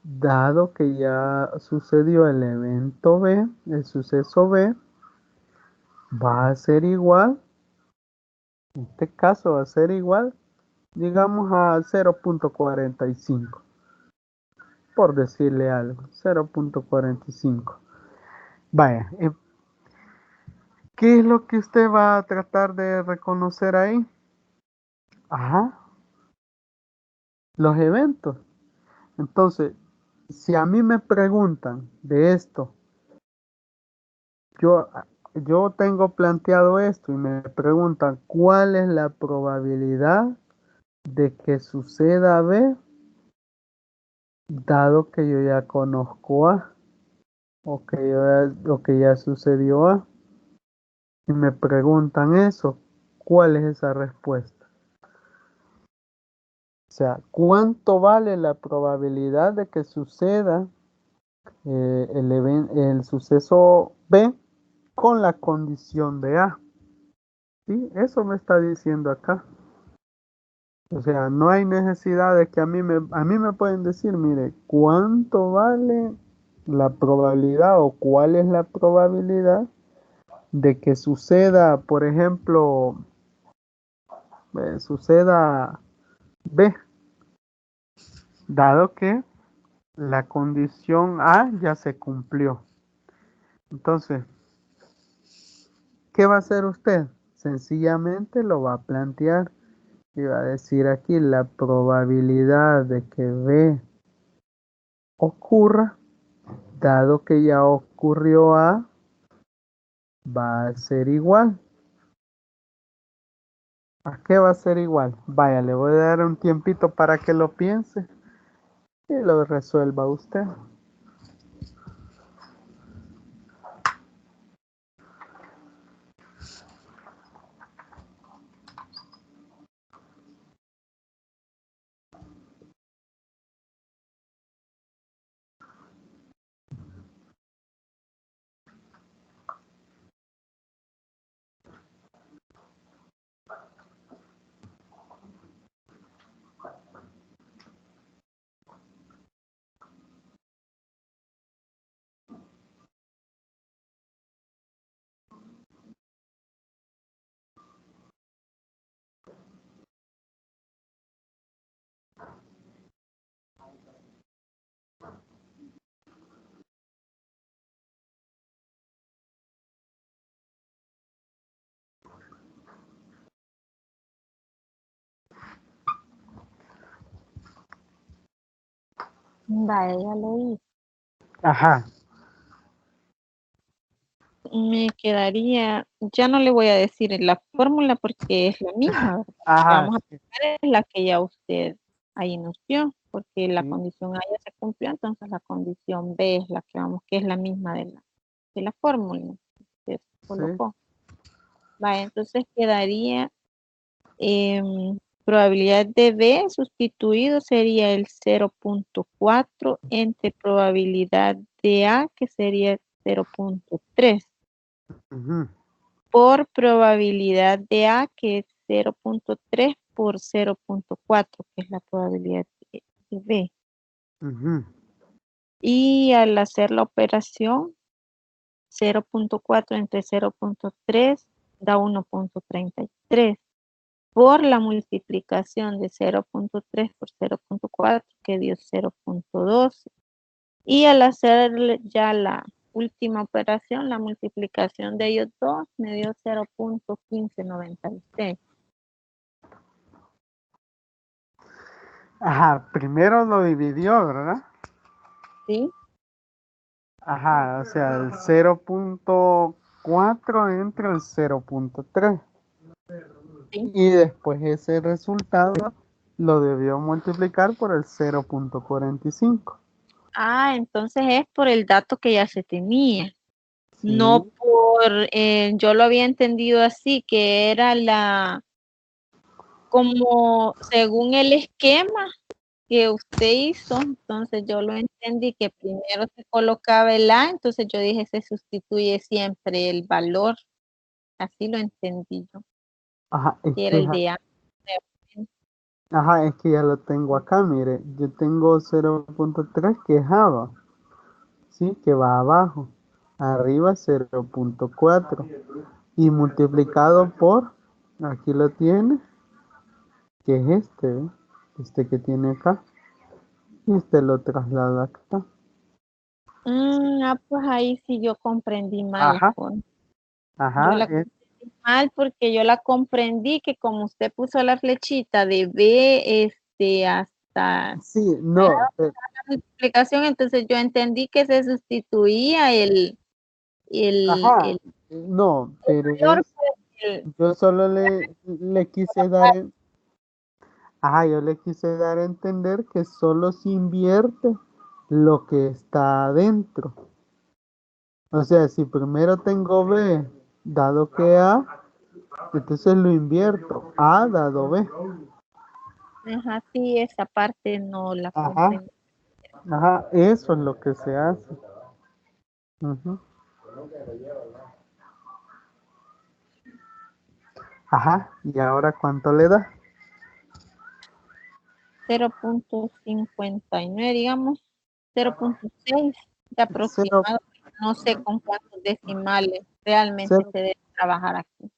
dado que ya sucedió el evento B, el suceso B, va a ser igual, en este caso va a ser igual, digamos a 0.45, por decirle algo, 0.45. Vaya, ¿qué es lo que usted va a tratar de reconocer ahí? Ajá, los eventos. Entonces, si a mí me preguntan de esto, yo, yo tengo planteado esto y me preguntan cuál es la probabilidad de que suceda B, dado que yo ya conozco A o que ya sucedió A. Y me preguntan eso, ¿cuál es esa respuesta? O sea, ¿cuánto vale la probabilidad de que suceda el suceso B con la condición de A? ¿Sí? Eso me está diciendo acá. O sea, no hay necesidad de que a mí me pueden decir, mire, ¿cuánto vale la probabilidad o cuál es la probabilidad de que suceda, por ejemplo, suceda B, dado que la condición A ya se cumplió? Entonces, ¿qué va a hacer usted? Sencillamente lo va a plantear y va a decir aquí la probabilidad de que B ocurra, dado que ya ocurrió A, va a ser igual. ¿A qué va a ser igual? Vaya, le voy a dar un tiempito para que lo piense y lo resuelva usted. Vaya, ya lo hice. Ajá, Me quedaría, ya no le voy a decir la fórmula porque es la misma, ¿verdad? Que ajá, vamos a sí, aplicar es la que ya usted ahí nos dio, porque la sí, condición A ya se cumplió, entonces la condición B es la que vamos, que es la misma de la fórmula que se sí. colocó. Vaya, entonces quedaría probabilidad de B sustituido sería el 0.4 entre probabilidad de A, que sería 0.3, Ujú, por probabilidad de A, que es 0.3 por 0.4, que es la probabilidad de B. ujú, Y al hacer la operación, 0.4 entre 0.3 da 1.33 por la multiplicación de 0.3 por 0.4, que dio 0.12. Y al hacer ya la última operación, la multiplicación de ellos dos, me dio 0.1596. ajá, primero lo dividió, ¿verdad? ¿Sí? Ajá, o sea, el 0.4 entre el 0.3. Sí. Y después ese resultado lo debió multiplicar por el 0.45. Ah, entonces es por el dato que ya se tenía, no Sí, por, yo lo había entendido así, que era como según el esquema que usted hizo, entonces yo lo entendí que primero se colocaba el A, entonces yo dije se sustituye siempre el valor, así lo entendí yo, ajá, que era el de A. es que ya lo tengo acá, mire, yo tengo 0.3 que es Java, sí, que va abajo, arriba 0.4 y multiplicado por, aquí lo tiene, que es este, ¿ve? Este que tiene acá, y este lo traslada acá. Pues ahí sí yo comprendí mal la Ajá, forma. Yo ajá, la comprendí mal porque yo la comprendí que como usted puso la flechita de B hasta sí, no, la multiplicación, entonces yo entendí que se sustituía ajá, el no, pero valor es, por el- yo solo le quise dar, ajá, yo le quise dar a entender que solo se invierte lo que está adentro. O sea, si primero tengo B dado que A, entonces lo invierto, A dado B. Ajá, sí, esa parte no la Ajá, comprendí. ajá, eso es lo que se hace. Ujú. Ajá, ¿y ahora cuánto le da? 0.59, digamos, 0.6 de Cero, aproximado. No sé con cuántos decimales realmente cero- se debe trabajar aquí.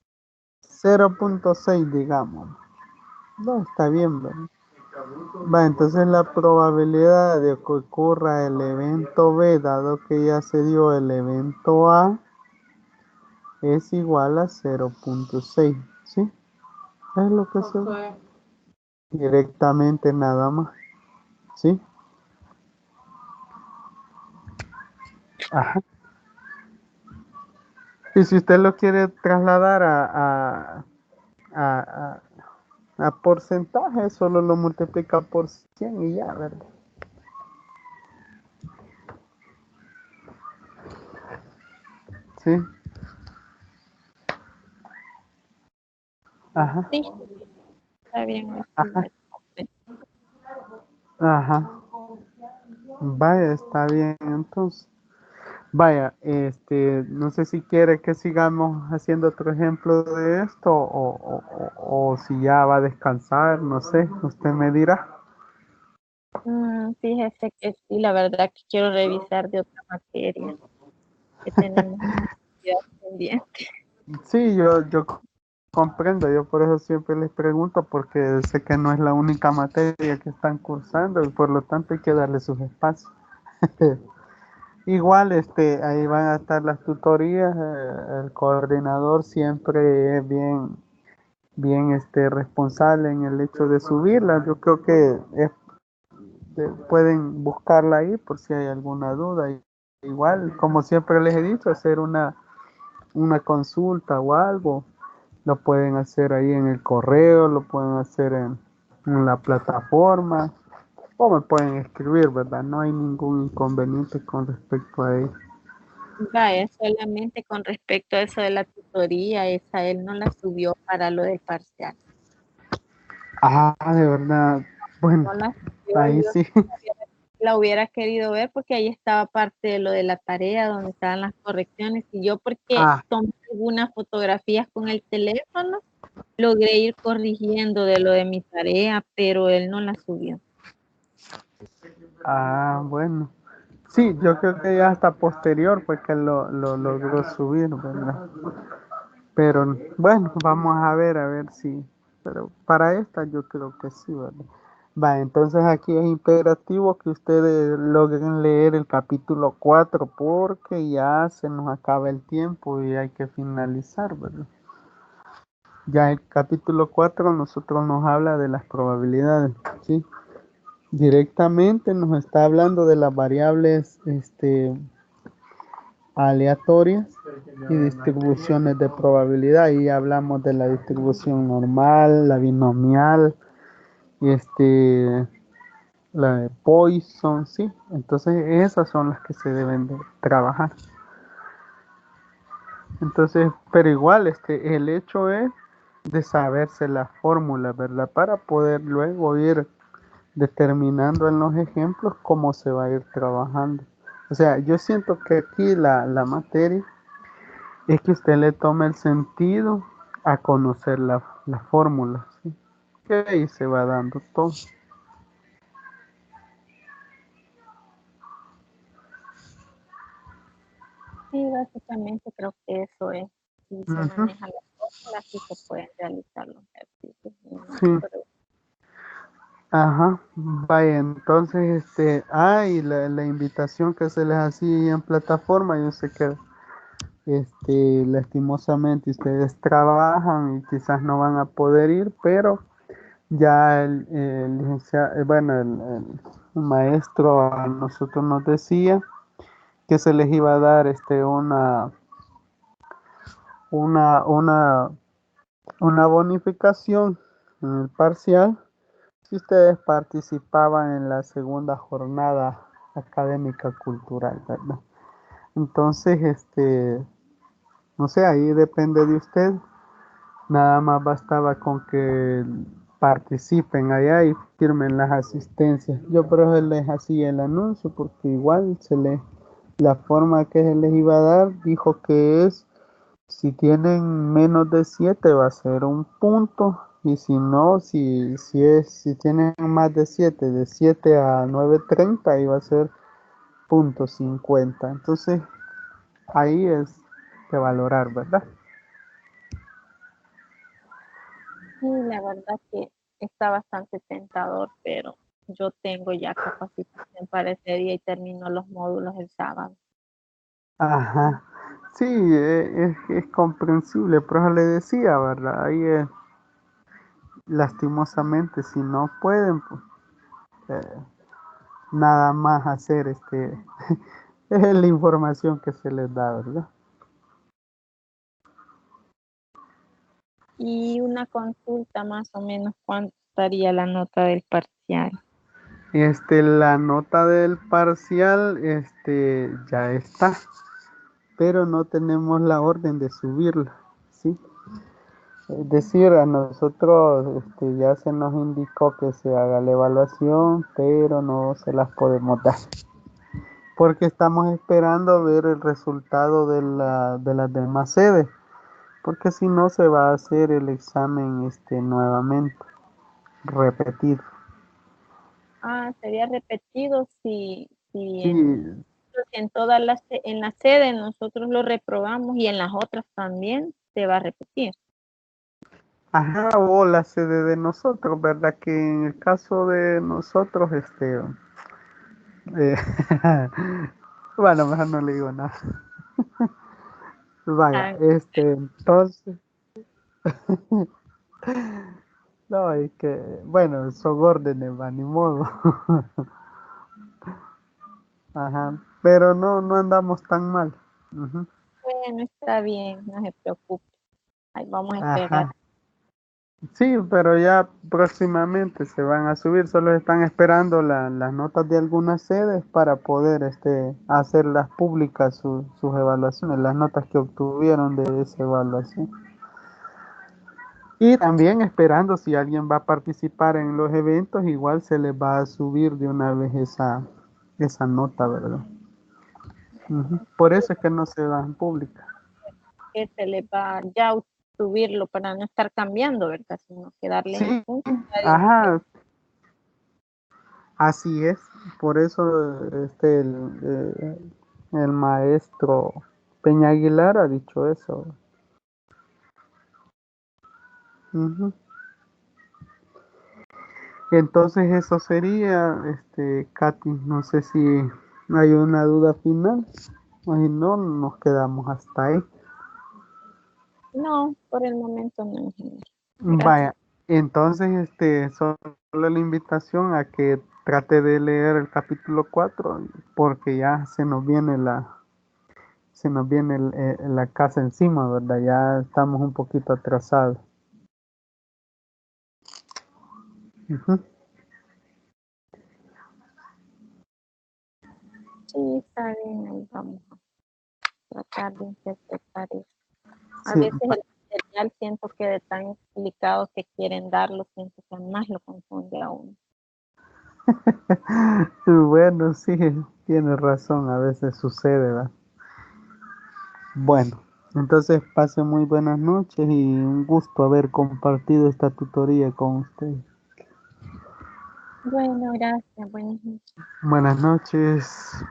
0.6, digamos. No, está bien, ¿verdad? Va, entonces la probabilidad de que ocurra el evento B, dado que ya se dio el evento A, es igual a 0.6, ¿sí? Es lo que se ve directamente nada más, ¿sí? Ajá. Y si usted lo quiere trasladar a, a porcentaje, solo lo multiplica por 100 y ya, ¿verdad? Sí, ajá, Sí, está bien, así ajá, ya comprendí. ajá. Vaya, está bien, entonces. Vaya, no sé si quiere que sigamos haciendo otro ejemplo de esto o si ya va a descansar, no sé, usted me dirá. Fíjese que sí, la verdad que quiero revisar de otra materia que tenemos actividad pendiente. Sí, yo comprendo, yo por eso siempre les pregunto, porque sé que no es la única materia que están cursando y por lo tanto hay que darle sus espacios. Igual, ahí van a estar las tutorías, el coordinador siempre es bien responsable en el hecho de subirlas. Yo creo que es pueden buscarla ahí por si hay alguna duda. Igual, como siempre les he dicho, hacer una consulta o algo, lo pueden hacer ahí en el correo, lo pueden hacer en la plataforma, o me pueden escribir, ¿verdad? No hay ningún inconveniente con respecto a ello. Vaya, solamente con respecto a eso de la tutoría, esa él no la subió para lo del parcial. Ah, de verdad. Bueno, No la subió, ahí yo sí. la hubiera querido ver porque ahí estaba parte de lo de la tarea, donde estaban las correcciones, y yo porque Ah, tomé algunas fotografías con el teléfono, logré ir corrigiendo de lo de mi tarea, pero él no la subió. bueno. Sí, yo creo que ya hasta posterior fue que lo logró subir, ¿verdad? Pero bueno, vamos a ver si. Pero para esta yo creo que sí, ¿verdad? Va, entonces aquí es imperativo que ustedes logren leer el capítulo 4 porque ya se nos acaba el tiempo y hay que finalizar, ¿verdad? Ya el capítulo 4 nosotros nos habla de las probabilidades, ¿sí? Directamente nos está hablando de las variables aleatorias y distribuciones de probabilidad. Y hablamos de la distribución normal, la binomial y la de Poisson, ¿sí? Entonces esas son las que se deben de trabajar. Entonces, pero igual el hecho es de saberse la fórmula, ¿verdad? Para poder luego ir determinando en los ejemplos cómo se va a ir trabajando. O sea, yo siento que aquí la materia es que usted le tome el sentido a conocer la fórmula, ¿sí? Que ahí se va dando todo. Sí, básicamente creo que eso es. Si se Ujú, manejan las fórmulas, sí se pueden realizar los ejercicios. Y no hay sí, problema. ajá. Vaya, entonces, y la invitación que se les hacía en plataforma, yo sé que, lastimosamente ustedes trabajan y quizás no van a poder ir, pero ya el licenciado, bueno, el maestro a nosotros nos decía que se les iba a dar una, una, una bonificación en el parcial si ustedes participaban en la segunda jornada académica cultural, ¿verdad? Entonces, no sé, ahí depende de usted. Nada más bastaba con que participen allá y firmen las asistencias. Yo por eso les hacía el anuncio porque igual la forma que se les iba a dar dijo que es si tienen menos de 7 va a ser un punto y si no, si tienen más de 7 de 7 a 9.30 ahí va a ser punto 50. Entonces ahí es de valorar, ¿verdad? Sí, la verdad que está bastante tentador, pero yo tengo ya capacitación para ese día y termino los módulos el sábado. Ajá. Sí, es comprensible, pero eso le decía, ¿verdad? Ahí lastimosamente, si no pueden, pues nada más hacer es la información que se les da, ¿verdad? Y una consulta más o menos, ¿cuánto estaría la nota del parcial? La nota del parcial, ya está, pero no tenemos la orden de subirla, ¿sí? Es decir, a nosotros, ya se nos indicó que se haga la evaluación, pero no se las podemos dar, porque estamos esperando ver el resultado de las demás sedes, porque si no se va a hacer el examen, nuevamente, repetido. Ah, sería repetido si Sí, en todas en la sede nosotros lo reprobamos y en las otras también se va a repetir. ajá, o la sede de nosotros, ¿verdad? Que en el caso de nosotros, eh, bueno, mejor no le digo nada. Vaya, Ah, entonces, no, es que, bueno, son órdenes, va, ni modo. Ajá, pero no andamos tan mal. Ujú. Bueno, está bien, no se preocupe. Ahí vamos a esperar. Ajá. Sí, pero ya próximamente se van a subir, solo están esperando las notas de algunas sedes para poder hacerlas públicas sus evaluaciones, las notas que obtuvieron de esa evaluación. Y también esperando si alguien va a participar en los eventos, igual se les va a subir de una vez esa nota, ¿verdad? Ujú. Por eso es que no se dan públicas. Que se le va ya subirlo para no estar cambiando, ¿verdad? Sino que darle en Sí, punto de una vez. ajá, así es. Por eso el maestro Peña Aguilar ha dicho eso. Ujú. Entonces eso sería, Katy, no sé si hay una duda final, o si no, nos quedamos hasta ahí. No, por el momento no, ingeniero. Gracias. Vaya, entonces, solo la invitación a que trate de leer el capítulo 4 porque ya se nos viene la casa encima, ¿verdad? Ya estamos un poquito atrasados. Ujú. Sí, está bien, ahí vamos a tratar de interpretar eso. A Sí, veces el material siento que de tan explicado que quieren darlo, siento que más lo confunde a uno. bueno, sí, tienes razón, a veces sucede, ¿verdad? Bueno, entonces pase muy buenas noches y un gusto haber compartido esta tutoría con usted. Bueno, gracias, buenas noches. Buenas noches.